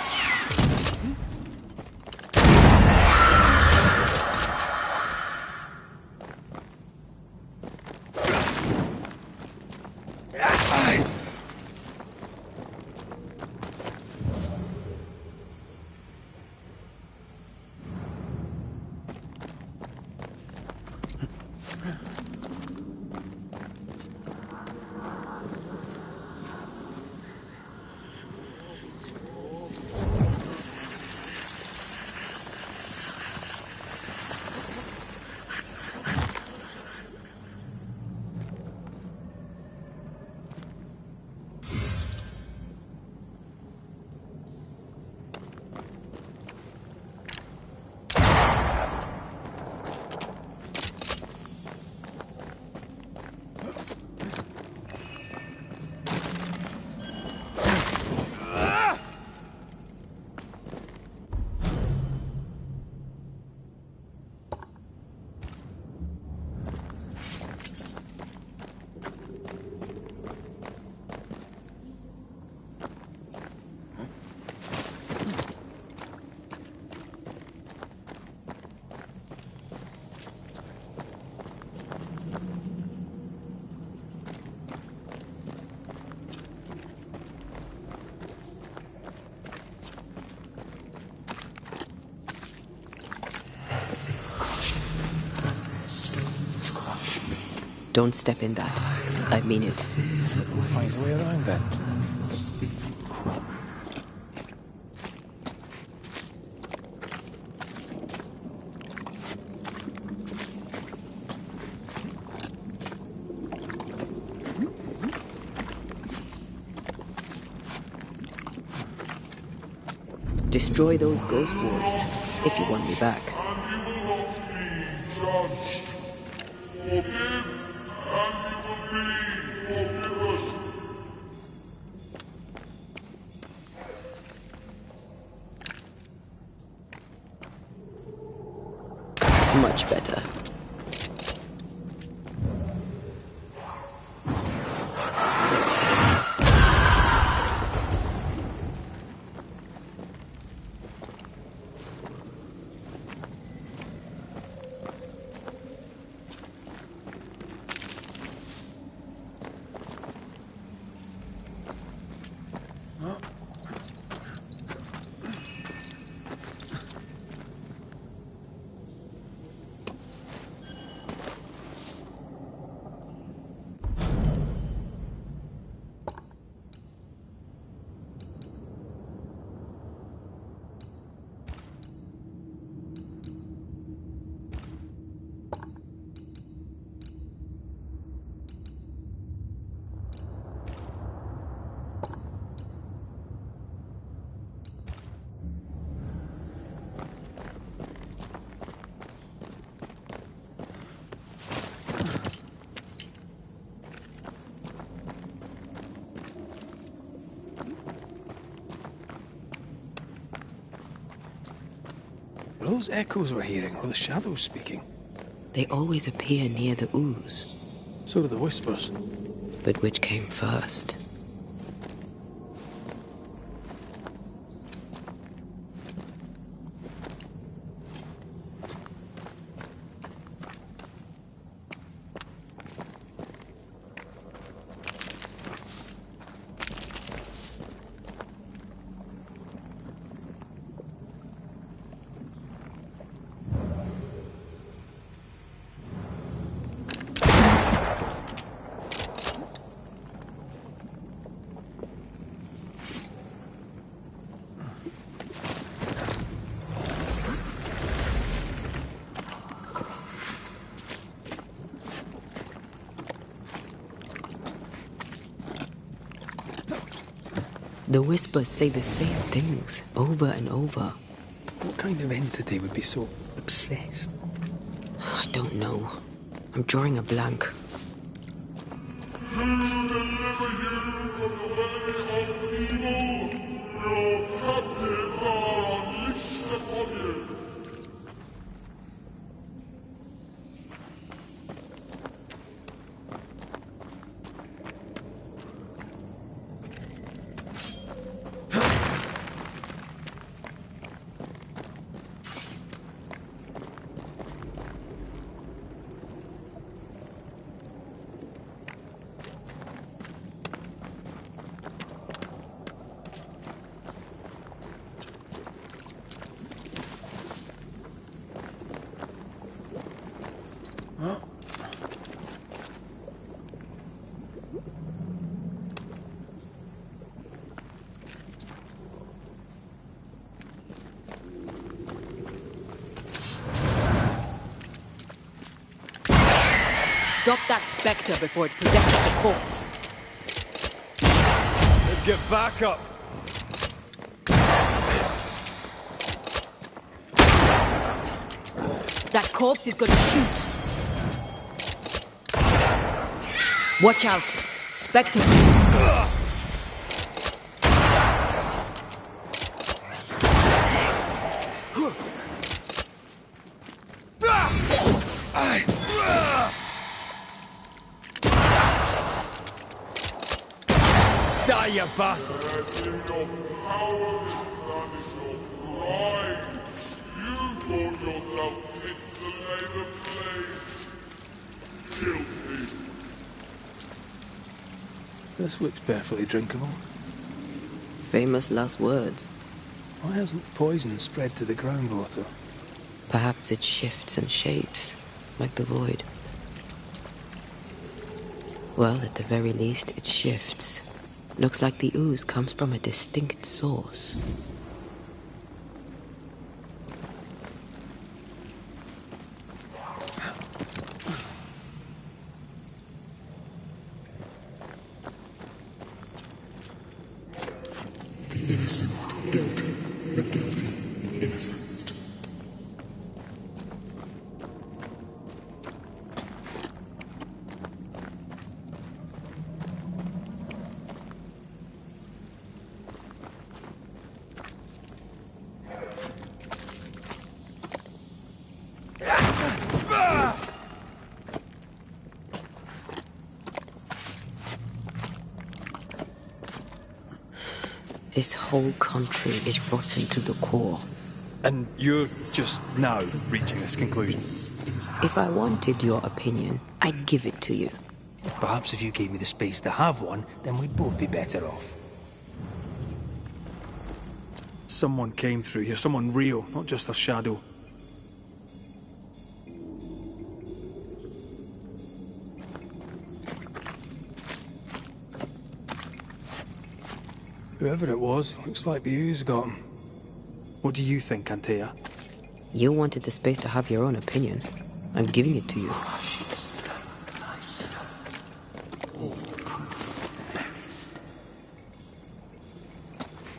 Don't step in that. I mean it. We'll find a way around then. Destroy those ghost wolves, if you want me back. And you will not be judged. Forgive, and you will be forgiven. Much better. Were those echoes we're hearing, or the shadows speaking? They always appear near the ooze. So do the whispers. But which came first? The whispers say the same things over and over. What kind of entity would be so obsessed? I don't know. I'm drawing a blank. To deliver you from the way of evil, your captives are unleashed upon you. Stop that spectre before it possesses the corpse. Get back up! That corpse is gonna shoot. Watch out. Spectre. Die, you bastard! Let in your power, son, is your pride. You thought yourself fit to lay the blame. Guilty. This looks perfectly drinkable. Famous last words. Why hasn't the poison spread to the groundwater? Perhaps it shifts and shapes, like the void. Well, at the very least, it shifts. Looks like the ooze comes from a distinct source. Innocent, guilty, the guilty, innocent. This whole country is rotten to the core. And you're just now reaching this conclusion? If I wanted your opinion, I'd give it to you. Perhaps if you gave me the space to have one, then we'd both be better off. Someone came through here, someone real, not just a shadow. Whoever it was, looks like the ooze got him. What do you think, Antea? You wanted the space to have your own opinion. I'm giving it to you.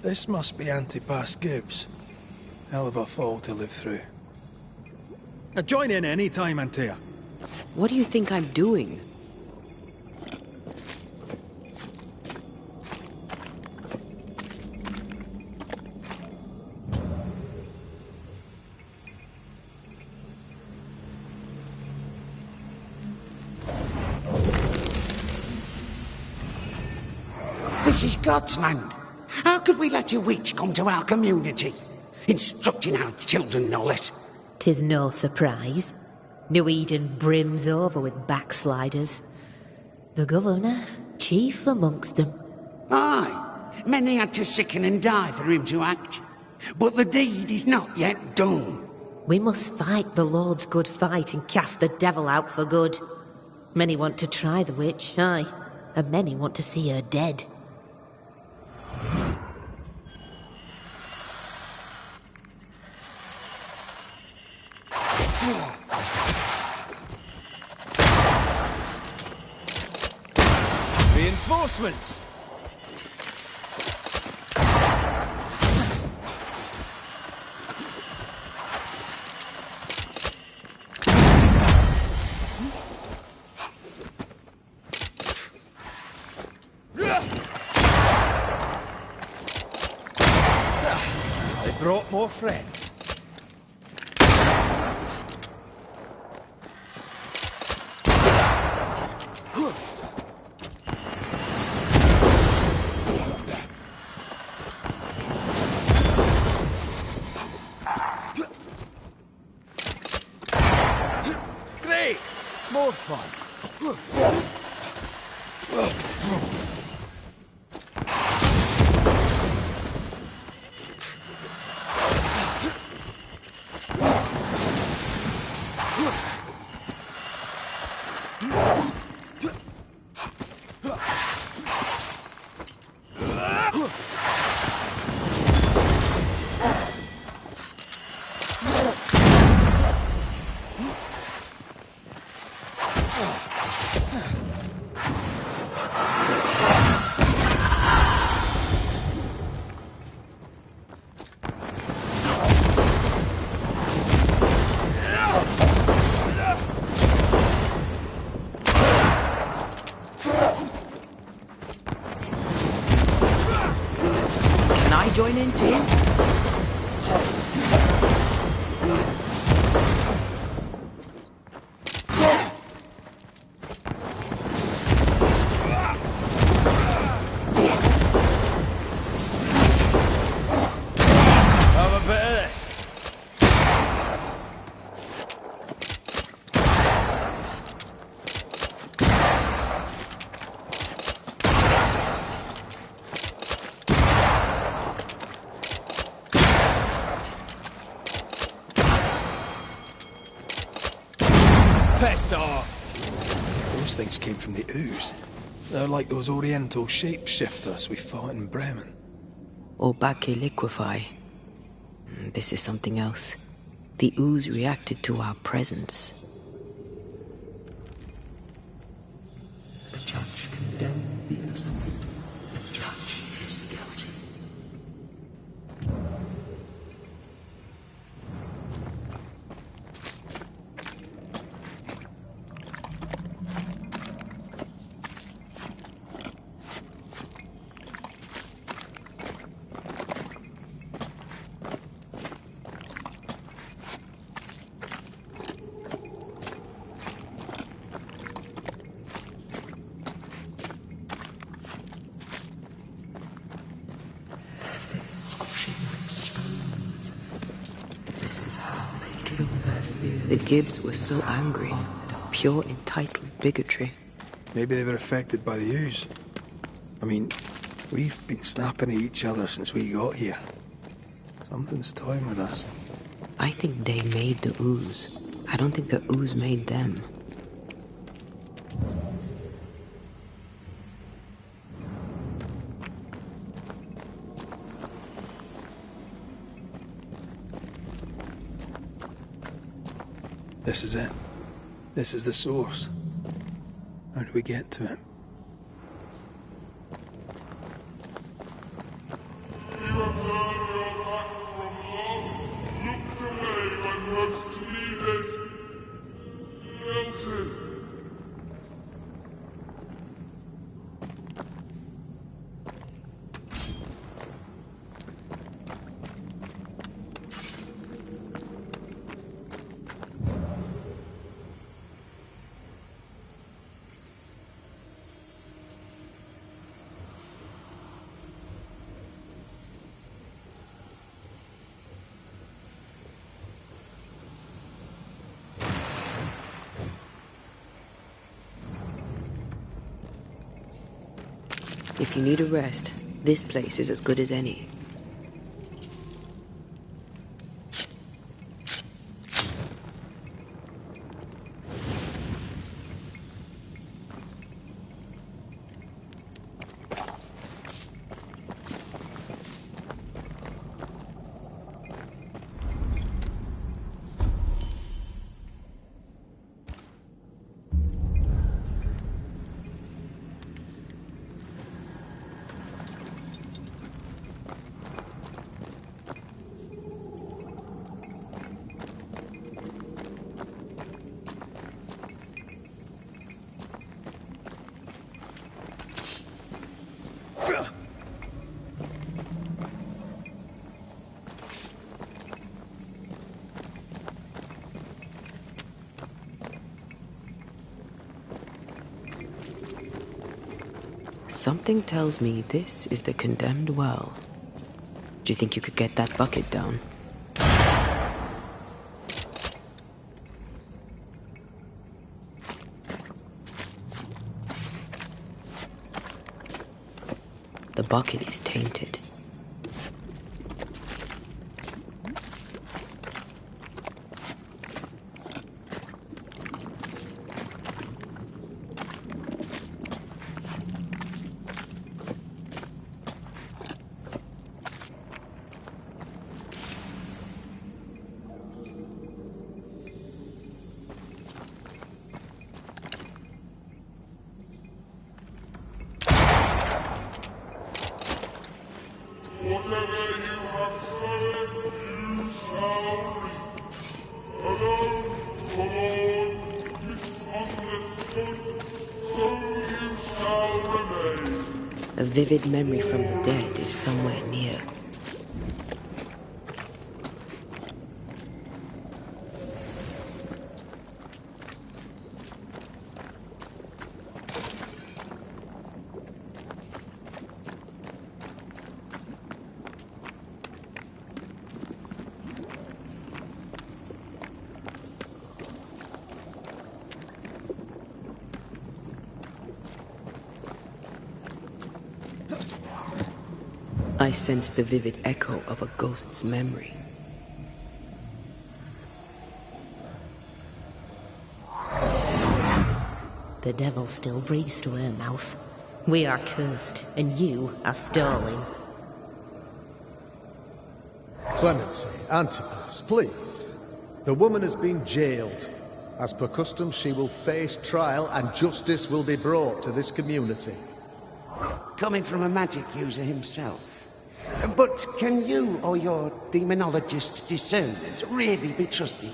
This must be Antipas Gibbs. Hell of a fall to live through. Now join in any time, Antea. What do you think I'm doing? This is God's land. How could we let a witch come to our community? Instructing our children, no less. 'Tis no surprise. New Eden brims over with backsliders. The governor, chief amongst them. Aye, many had to sicken and die for him to act. But the deed is not yet done. We must fight the Lord's good fight and cast the devil out for good. Many want to try the witch, aye, and many want to see her dead. Reinforcements! more friends. Great! More fun. Join in too? Have a bit of this. Piss off! Those things came from the ooze. They're like those oriental shapeshifters we fought in Bremen. Or Bacche liquefy. This is something else. The ooze reacted to our presence. The judge condemned the innocent. The judge is guilty. The Gibbs were so angry. Pure entitled bigotry. Maybe they were affected by the ooze. I mean, we've been snapping at each other since we got here. Something's toying with us. I think they made the ooze. I don't think the ooze made them. This is it. This is the source. How do we get to it? You have turned your back from love, looked away when most needed. Elton. If you need a rest, this place is as good as any. Something tells me this is the condemned well. Do you think you could get that bucket down? The bucket is tainted. Whatever you have sown, you shall reap. Alone, forlorn, misunderstood, so you shall remain. A vivid memory from the dead is somewhere near. I sense the vivid echo of a ghost's memory. The devil still breathes through her mouth. We are cursed, and you are stolen. Clemency, Antipas, please. The woman has been jailed. As per custom, she will face trial and justice will be brought to this community. Coming from a magic user himself. But can you or your demonologist discernment really be trusted?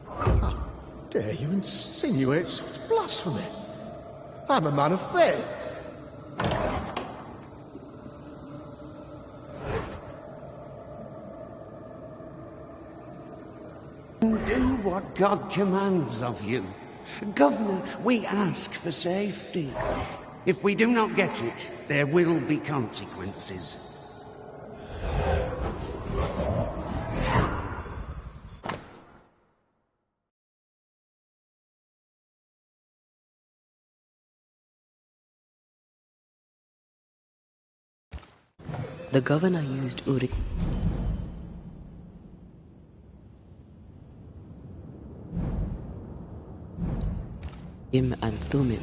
How dare you insinuate such blasphemy? I'm a man of faith. Do what God commands of you. Governor, we ask for safety. If we do not get it, there will be consequences. The governor used Uri. Him and Thummim,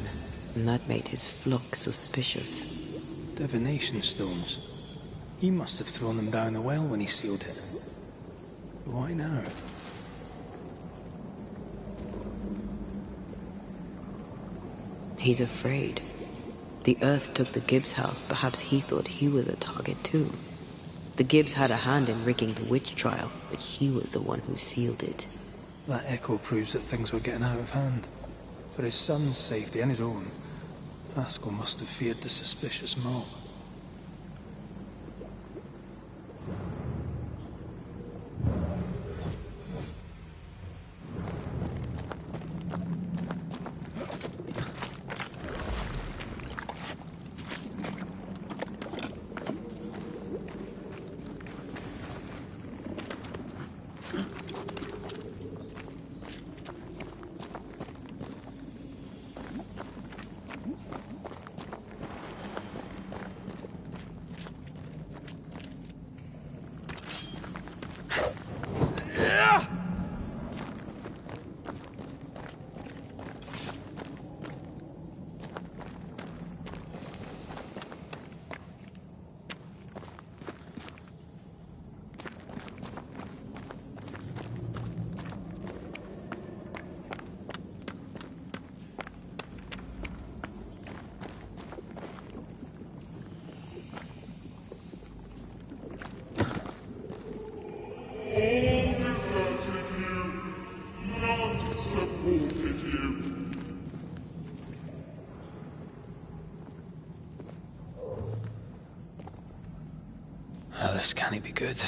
and that made his flock suspicious. Divination stones. He must have thrown them down the well when he sealed it. Why now? He's afraid. The Earth took the Gibbs house. Perhaps he thought he was a target too. The Gibbs had a hand in rigging the witch trial, but he was the one who sealed it. That echo proves that things were getting out of hand. For his son's safety and his own, Haskell must have feared the suspicious mob. This can't be good.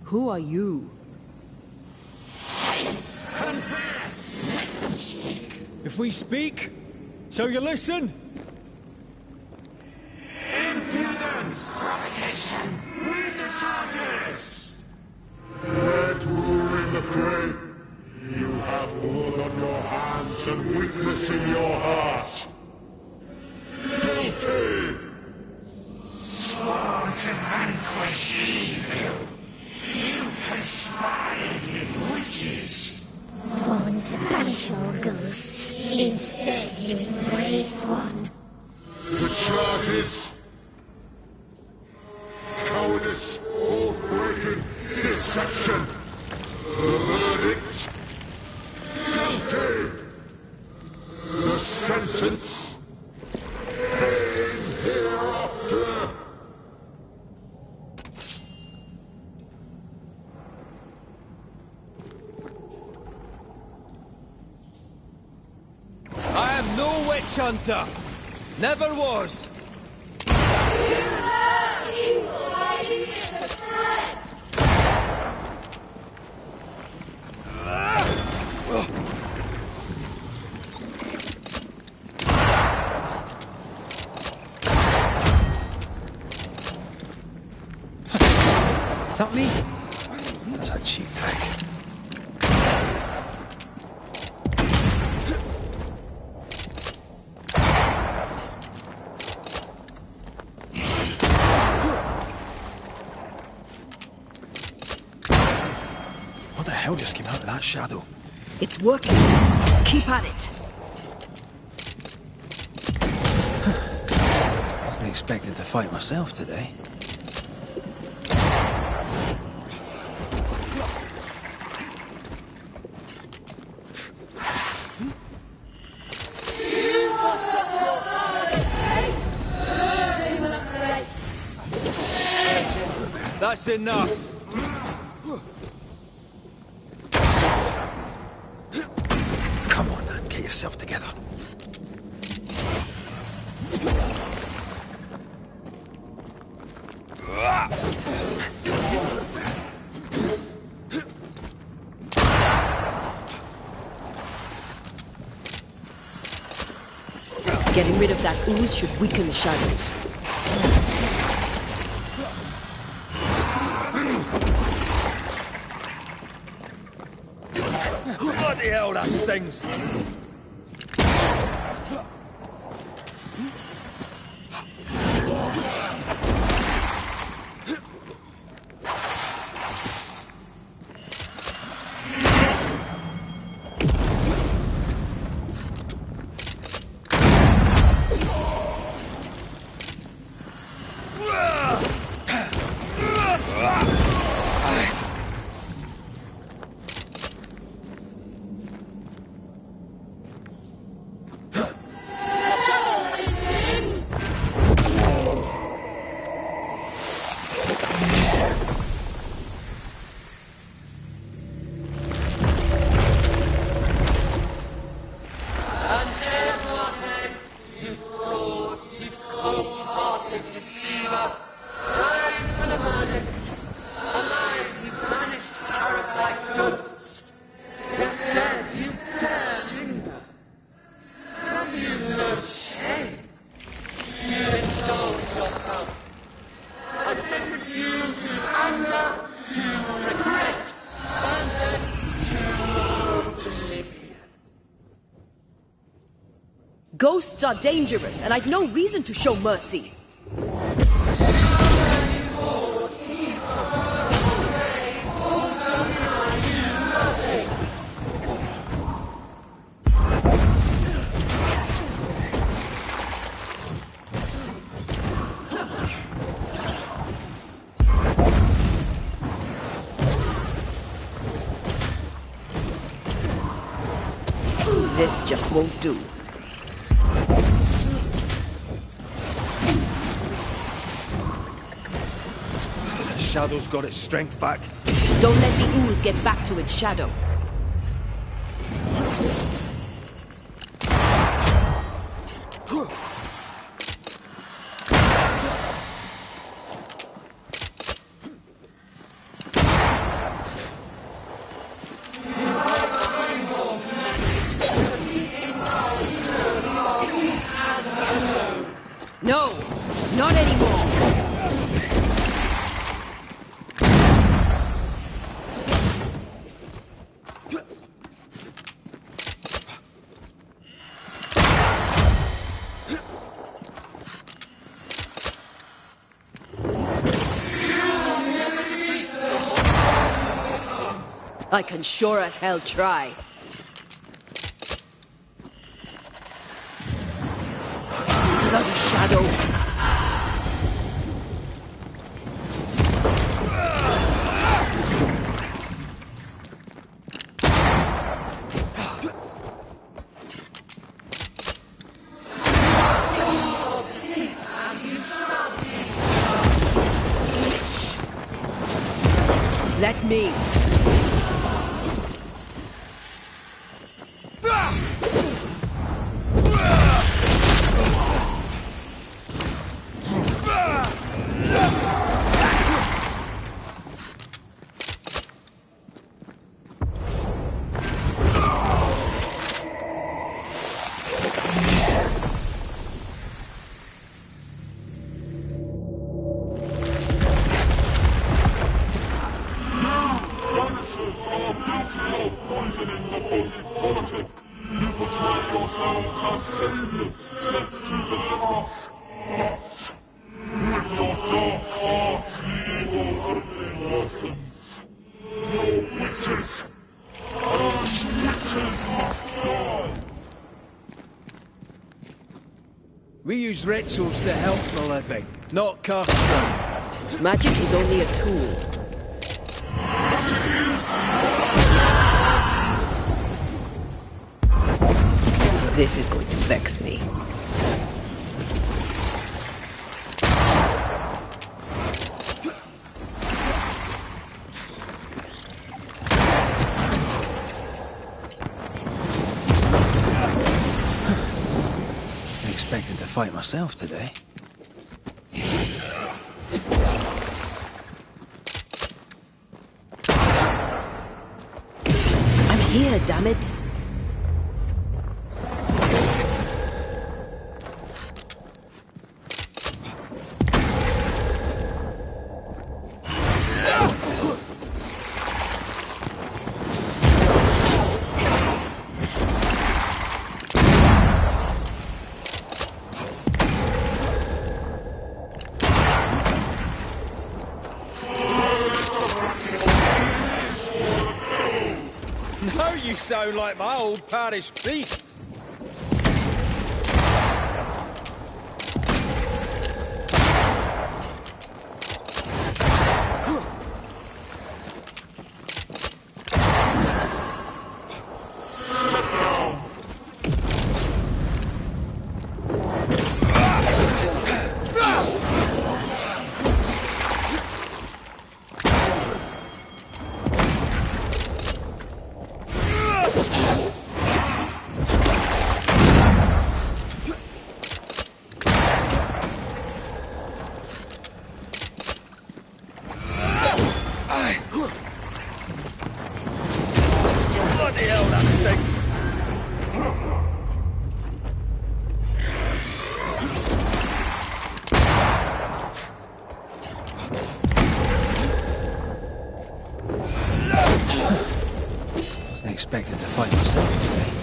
Who are you? Confess! Let them speak. If we speak, shall you listen? Impudence! Provocation! Read the charges! Red rule in the grave. You have blood on your hands and weakness in your heart. Guilty! Sworn to vanquish evil. You conspired with witches. Sworn to banish all ghosts. Instead, you embraced one. The charges: cowardice, oath-breaking, deception. The verdict: guilty. The sentence: pain hereafter. I am no witch hunter. Never was. Is that me? That's a cheap trick. What the hell just came out of that shadow? It's working. Keep at it. Wasn't expecting to fight myself today. That's enough. Come on, man, get yourself together. Getting rid of that ooze should weaken the shadows. Bloody hell, that stings. Ghosts are dangerous, and I've no reason to show mercy. This just won't do. The shadow's got its strength back. Don't let the ooze get back to its shadow. I can sure as hell try. Bloody shadow. Let me. We use rituals to help the living, not curse them. Magic is only a tool. This is going to vex me. Expected to fight myself today. I'm here, damn it. Now you sound like my old parish priest. Bloody hell, that stinks! Wasn't expecting to fight myself today.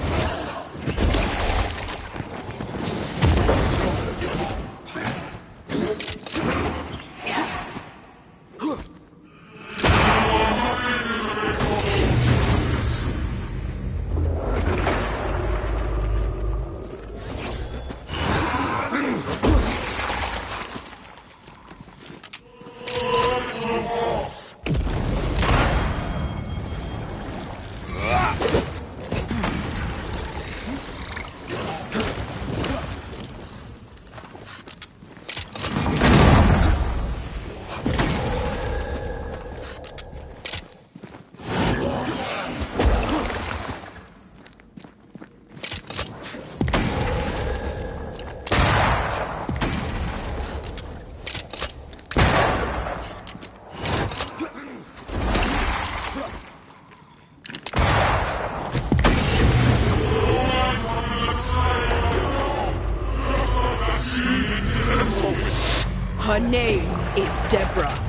Her name is Deborah.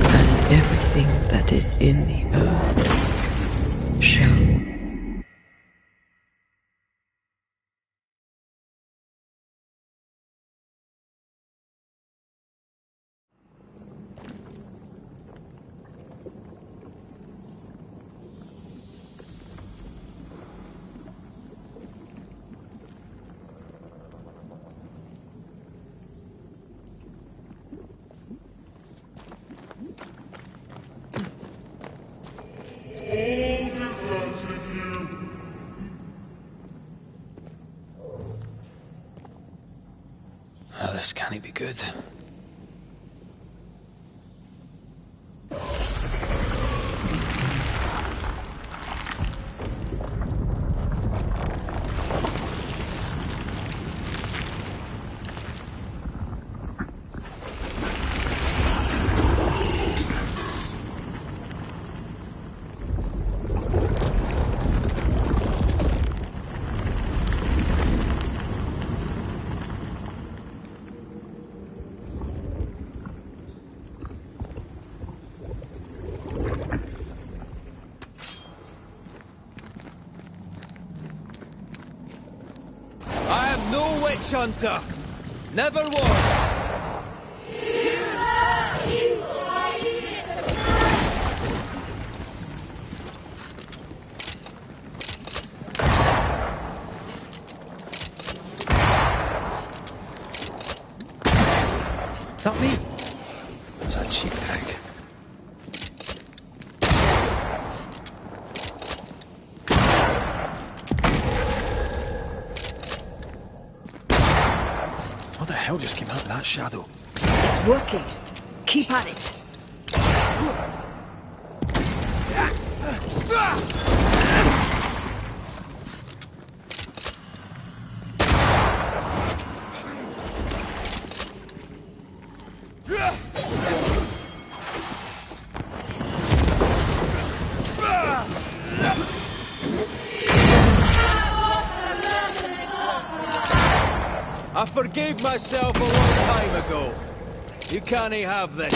And everything that is in the earth shall This can't be good. No witch hunter! Never was! Is that me? Was that a cheap trick? What the hell just came out of that shadow? It's working. Keep at it. I forgave myself a long time ago. You can't have this.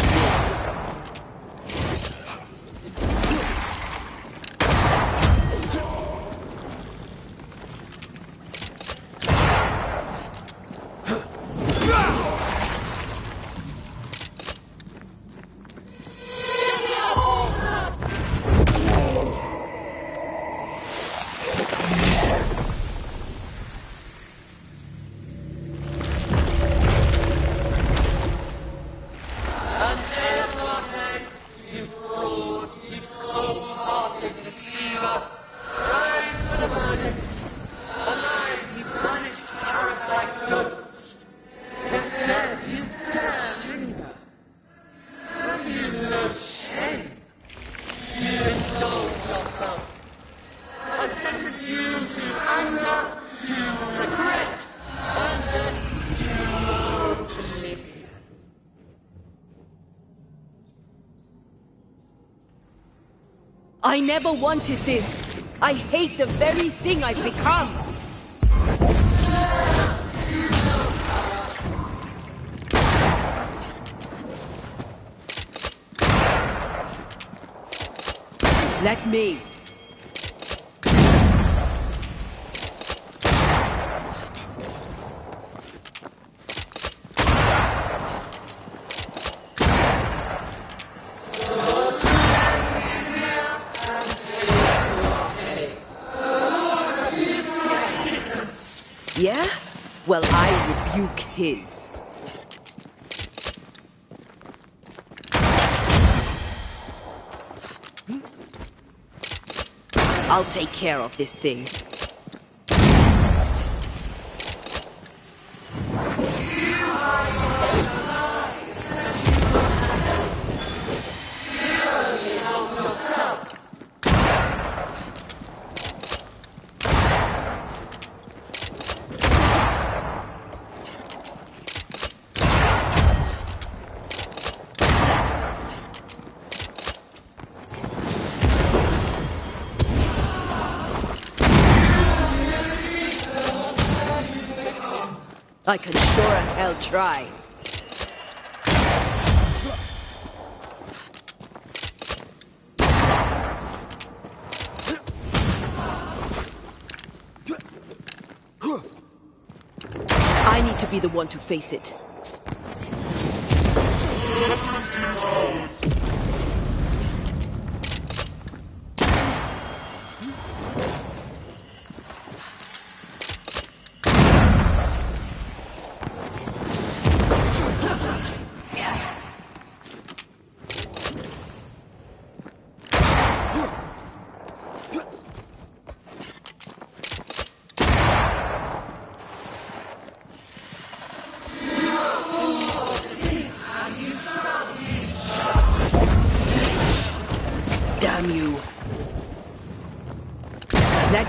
I never wanted this. I hate the very thing I've become. Let me. Yeah? Well, I rebuke his. I'll take care of this thing. I can sure as hell try. I need to be the one to face it.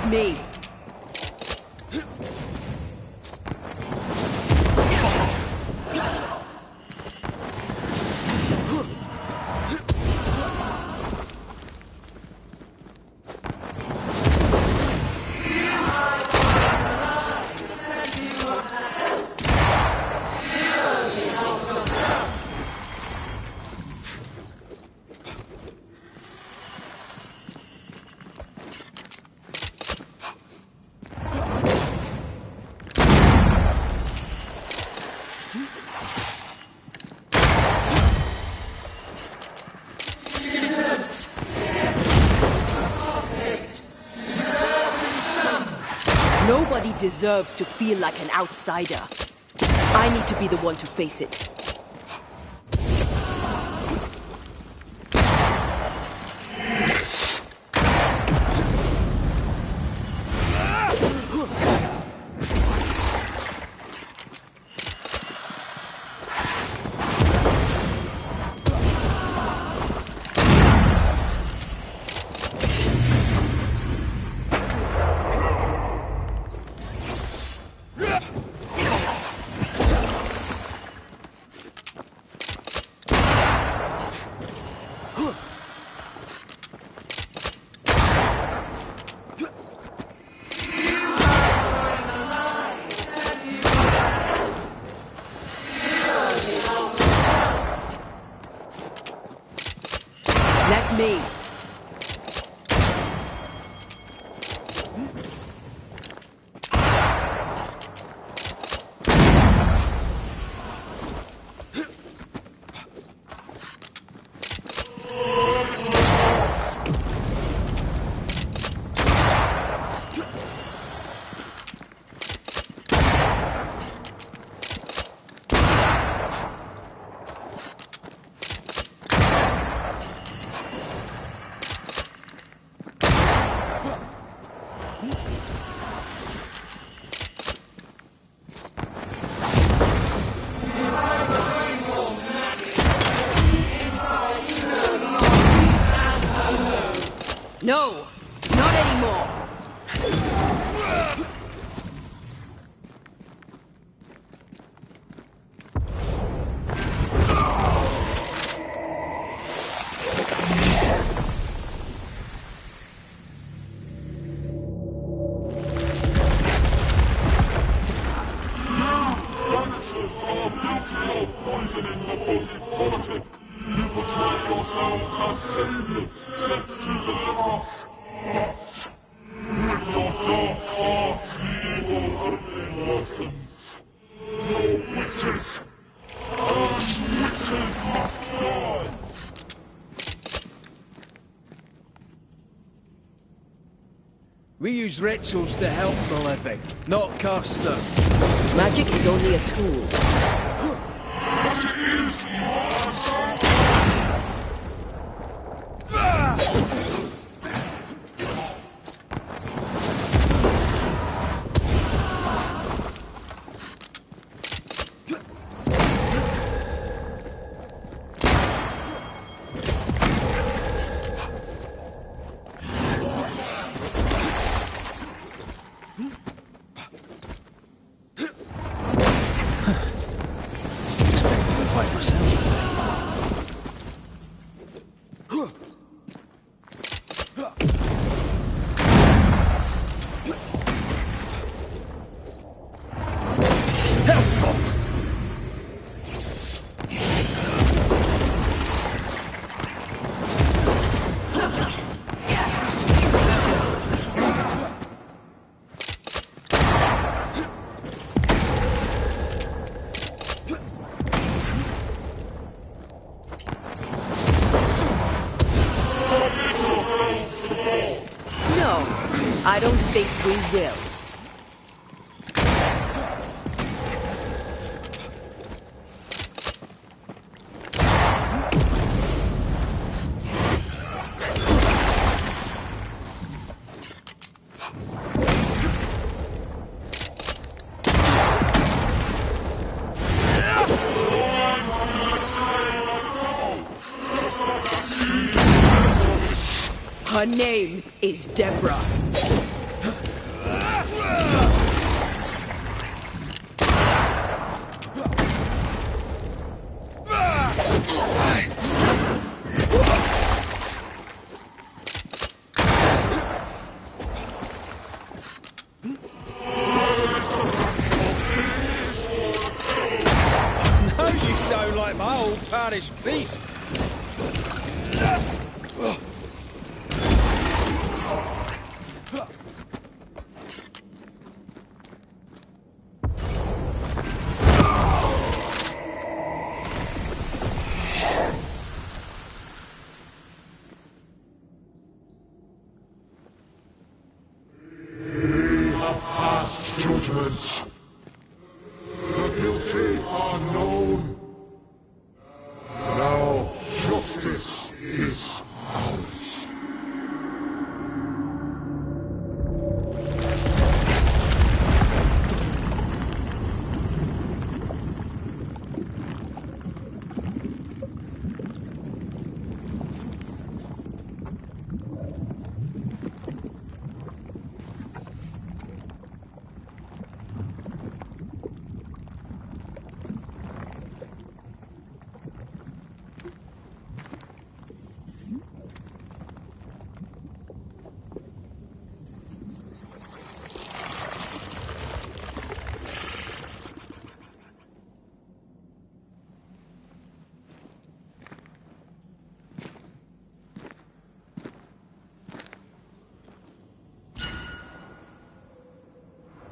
Let me. Nobody deserves to feel like an outsider. I need to be the one to face it. Let me. No, not anymore. Poisoning the body politic. You portray yourselves as saviors sent to deliver us. But with your dark hearts, the evil only worsens. You're witches. And witches must die. We use rituals to help the living, not curse them. Magic is only a tool. But it is yours. I don't think we will. Her name is Deborah. like my old parish priest. Judgment. The guilty are known. Now justice is ours.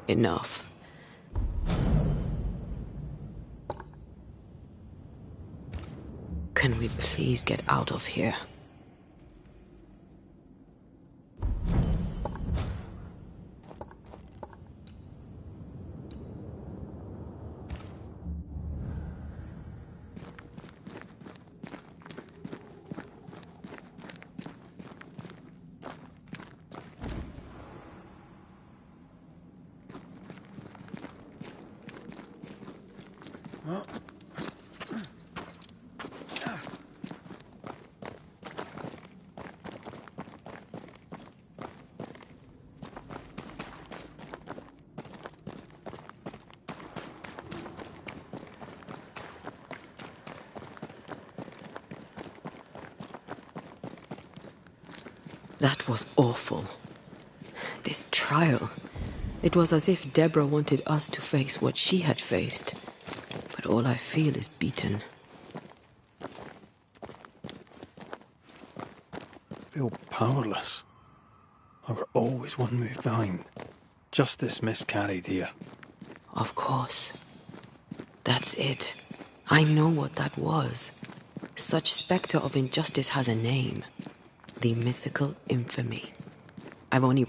Enough. Can we please get out of here? That was awful. This trial. It was as if Deborah wanted us to face what she had faced. But all I feel is beaten. I feel powerless. I were always one move behind. Justice miscarried here. Of course. That's it. I know what that was. Such spectre of injustice has a name. The mythical infamy. I've only...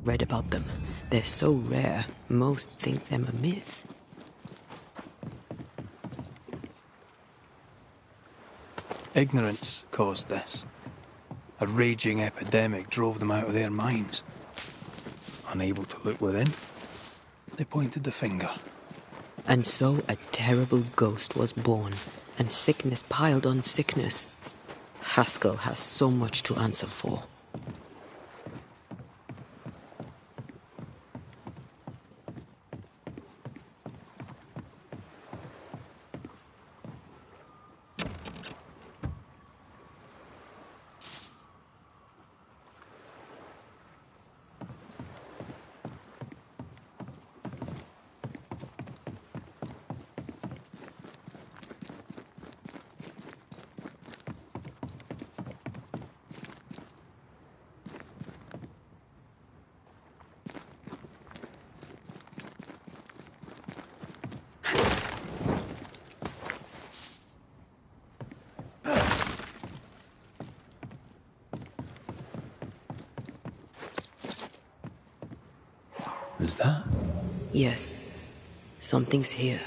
read about them. They're so rare, most think them a myth. Ignorance caused this. A raging epidemic drove them out of their minds. Unable to look within, they pointed the finger. And so a terrible ghost was born, and sickness piled on sickness. Haskell has so much to answer for. Is that? Yes. Something's here.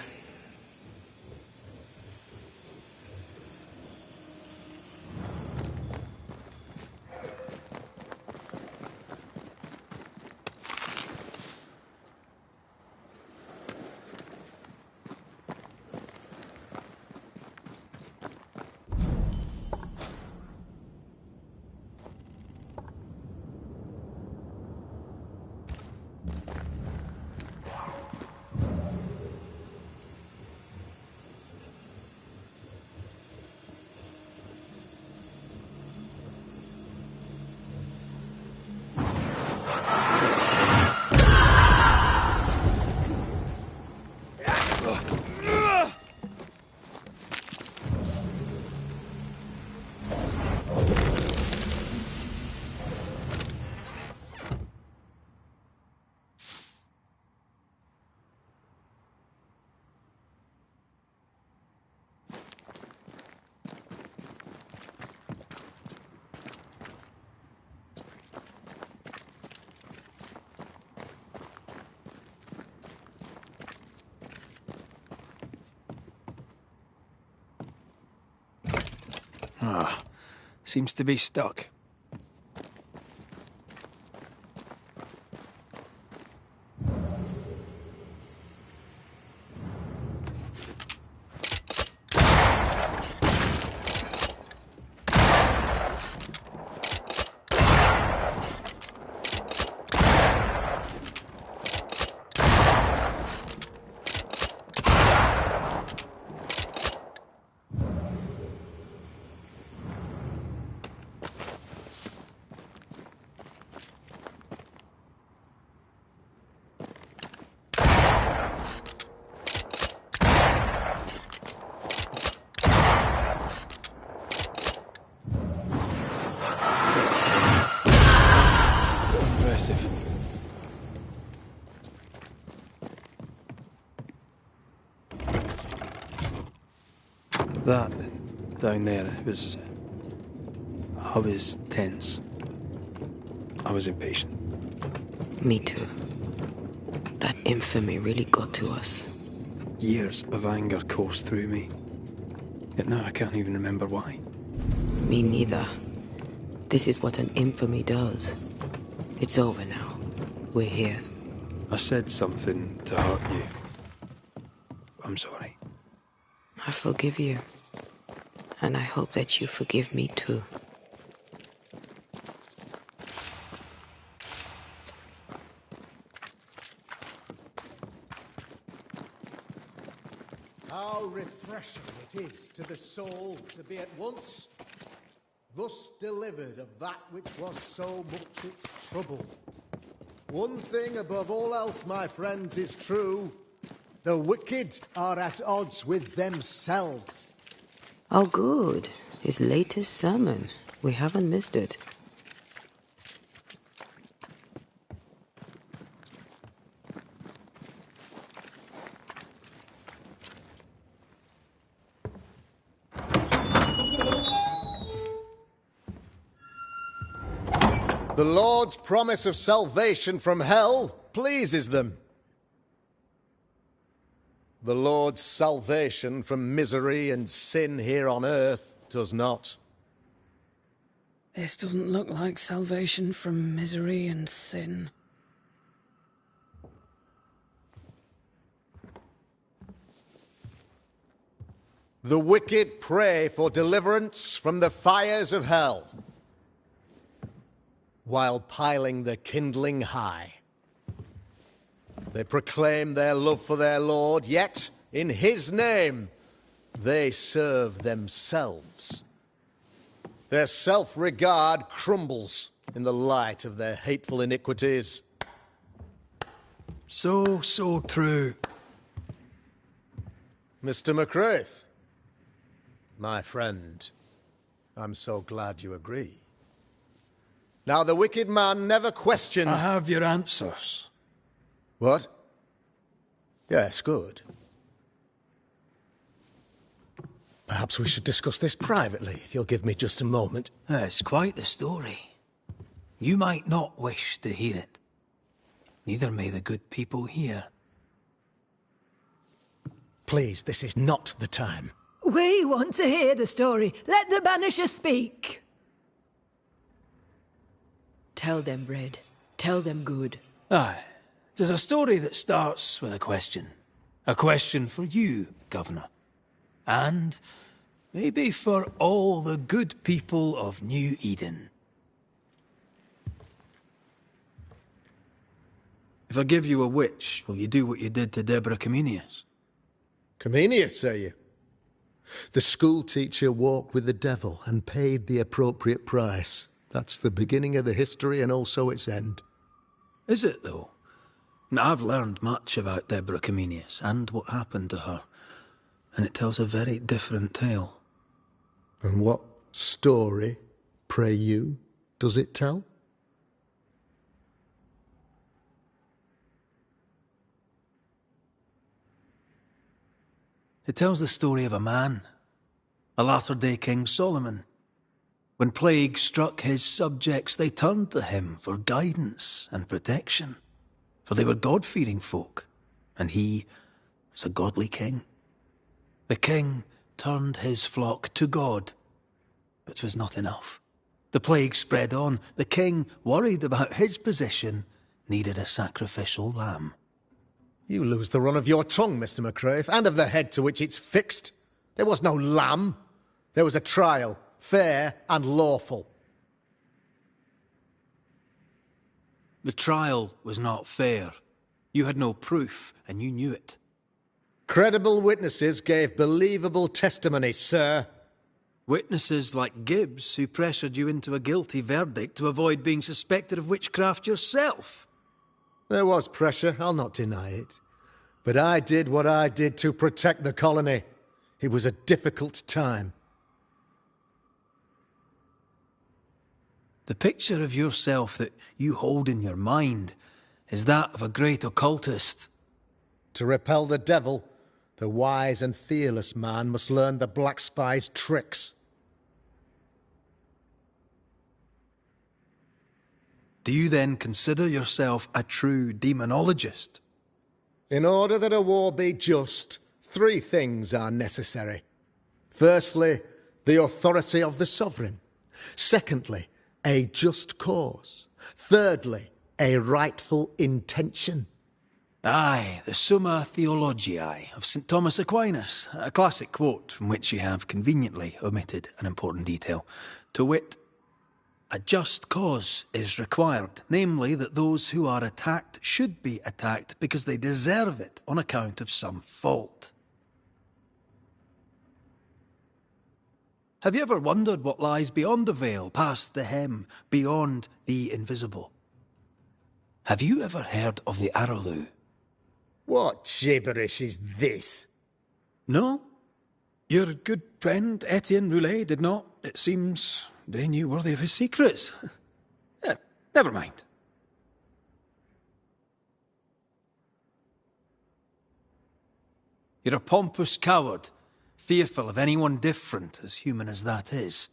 Seems to be stuck. That down there, I was tense. I was impatient. Me too. That infamy really got to us. Years of anger coursed through me. Yet now I can't even remember why. Me neither. This is what an infamy does. It's over now. We're here. I said something to hurt you. I'm sorry. I forgive you. And I hope that you forgive me too. How refreshing it is to the soul to be at once thus delivered of that which was so much its trouble. One thing above all else, my friends, is true. The wicked are at odds with themselves. Oh, good. His latest sermon. We haven't missed it. The Lord's promise of salvation from hell pleases them. The Lord's salvation from misery and sin here on earth does not. This doesn't look like salvation from misery and sin. The wicked pray for deliverance from the fires of hell, while piling the kindling high. They proclaim their love for their Lord, yet, in his name, they serve themselves. Their self-regard crumbles in the light of their hateful iniquities. So true. Mr. McCraith, my friend, I'm so glad you agree. Now, the wicked man never questions... I have your answers. What? Yes, good. Perhaps we should discuss this privately, if you'll give me just a moment. It's quite the story. You might not wish to hear it. Neither may the good people here. Please, this is not the time. We want to hear the story. Let the Banisher speak. Tell them, Red. Tell them good. Aye. There's a story that starts with a question. A question for you, Governor. And maybe for all the good people of New Eden. If I give you a witch, will you do what you did to Deborah Comenius? Comenius, say you? The school teacher walked with the devil and paid the appropriate price. That's the beginning of the history and also its end. Is it, though? Now, I've learned much about Deborah Comenius and what happened to her, and it tells a very different tale. And what story, pray you, does it tell? It tells the story of a man, a latter-day King Solomon. When plague struck his subjects, they turned to him for guidance and protection. For they were God-fearing folk, and he was a godly king. The king turned his flock to God, but 'twas not enough. The plague spread on. The king, worried about his position, needed a sacrificial lamb. You lose the run of your tongue, Mr. McCraith, and of the head to which it's fixed. There was no lamb. There was a trial, fair and lawful. The trial was not fair. You had no proof, and you knew it. Credible witnesses gave believable testimony, sir. Witnesses like Gibbs, who pressured you into a guilty verdict to avoid being suspected of witchcraft yourself. There was pressure, I'll not deny it. But I did what I did to protect the colony. It was a difficult time. The picture of yourself that you hold in your mind is that of a great occultist. To repel the devil, the wise and fearless man must learn the Black Spy's tricks. Do you then consider yourself a true demonologist? In order that a war be just, 3 things are necessary. Firstly, the authority of the sovereign. Secondly, a just cause. Thirdly, a rightful intention. Aye, the Summa Theologiae of St. Thomas Aquinas, a classic quote from which you have conveniently omitted an important detail, to wit, a just cause is required, namely that those who are attacked should be attacked because they deserve it on account of some fault. Have you ever wondered what lies beyond the veil, past the hem, beyond the invisible? Have you ever heard of the Araloo? What gibberish is this? No? Your good friend Etienne Roulet did not, it seems, deign you worthy of his secrets. Never mind. You're a pompous coward, fearful of anyone different, as human as that is.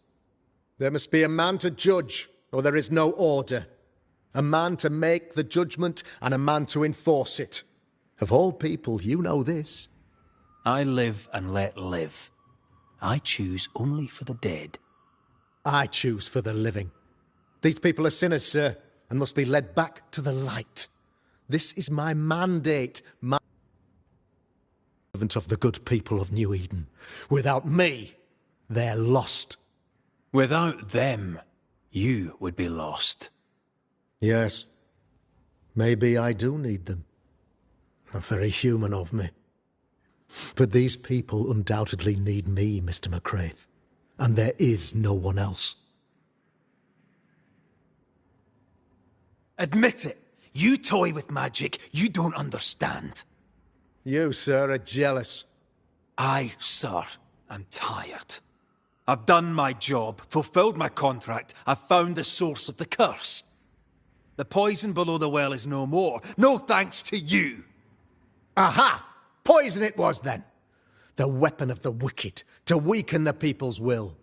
There must be a man to judge, or there is no order. A man to make the judgment, and a man to enforce it. Of all people, you know this. I live and let live. I choose only for the dead. I choose for the living. These people are sinners, sir, and must be led back to the light. This is my mandate, my servant of the good people of New Eden. Without me, they're lost. Without them, you would be lost. Yes. Maybe I do need them. How very human of me. But these people undoubtedly need me, Mr. McCraith. And there is no one else. Admit it. You toy with magic you don't understand. You, sir, are jealous. I, sir, am tired. I've done my job, fulfilled my contract, I've found the source of the curse. The poison below the well is no more. No thanks to you. Aha! Poison it was, then. The weapon of the wicked, to weaken the people's will.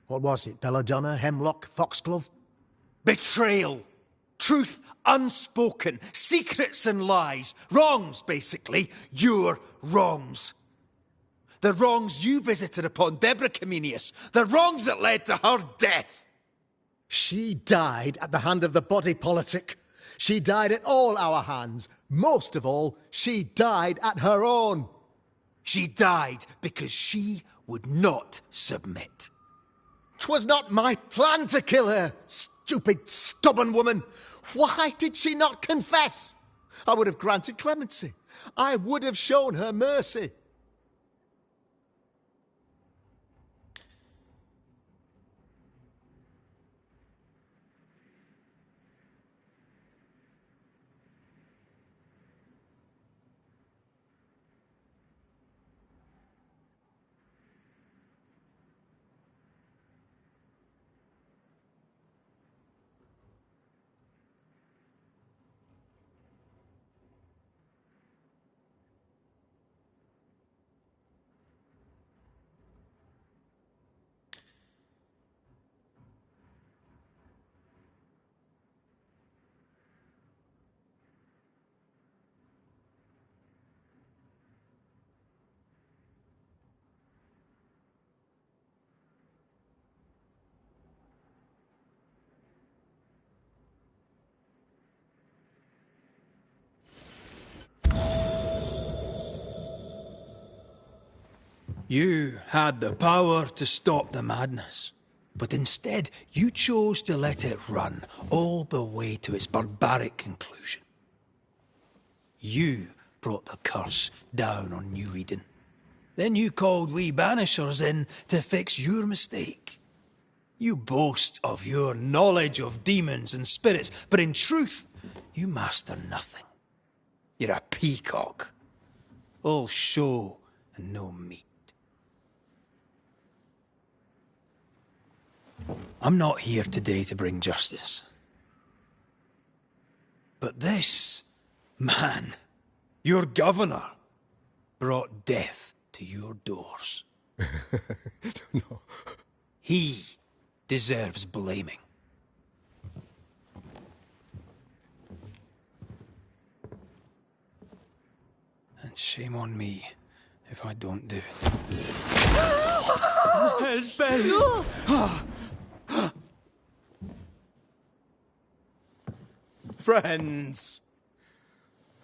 What was it? Belladonna, hemlock, foxglove? Betrayal. Truth unspoken. Secrets and lies. Wrongs, basically. Your wrongs. The wrongs you visited upon Deborah Comenius. The wrongs that led to her death. She died at the hand of the body politic. She died at all our hands. Most of all, she died at her own. She died because she would not submit. 'Twas not my plan to kill her, stupid, stubborn woman. Why did she not confess? I would have granted clemency. I would have shown her mercy. You had the power to stop the madness, but instead you chose to let it run all the way to its barbaric conclusion. You brought the curse down on New Eden. Then you called we Banishers in to fix your mistake. You boast of your knowledge of demons and spirits, but in truth, you master nothing. You're a peacock. All show and no meat. I'm not here today to bring justice. But this man, your governor, brought death to your doors. No. He deserves blaming. And shame on me if I don't do it. Hell's bells! Friends,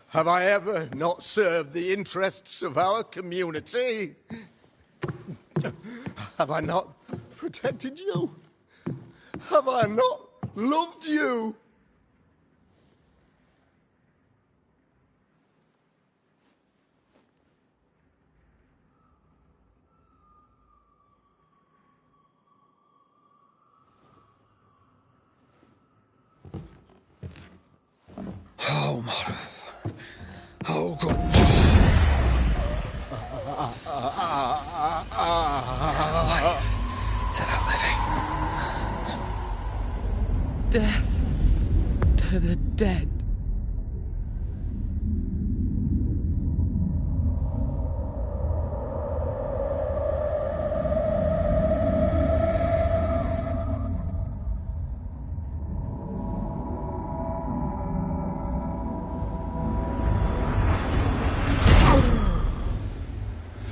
have I ever not served the interests of our community? Have I not protected you? Have I not loved you? Oh, Mara. Oh, God. To the living. Death to the dead.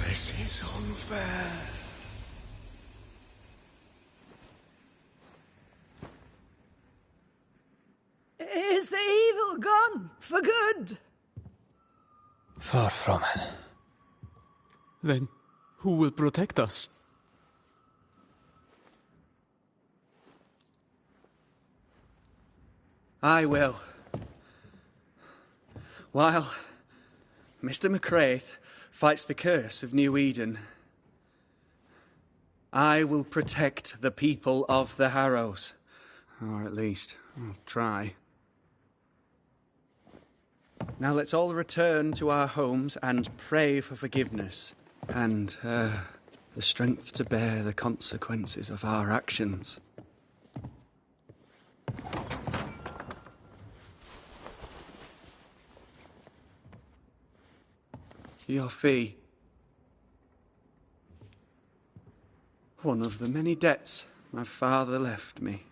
This is unfair. Is the evil gone for good? Far from it. Then who will protect us? I will. While Mr. McCraith fights the curse of New Eden, I will protect the people of the Harrows. Or at least, I'll try. Now let's all return to our homes and pray for forgiveness and the strength to bear the consequences of our actions. Your fee. One of the many debts my father left me.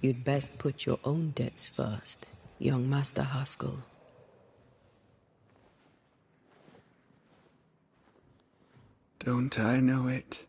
You'd best put your own debts first, young Master Haskell. Don't I know it?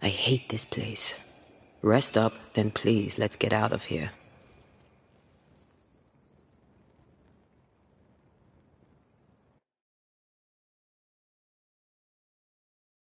I hate this place. Rest up, then please, let's get out of here.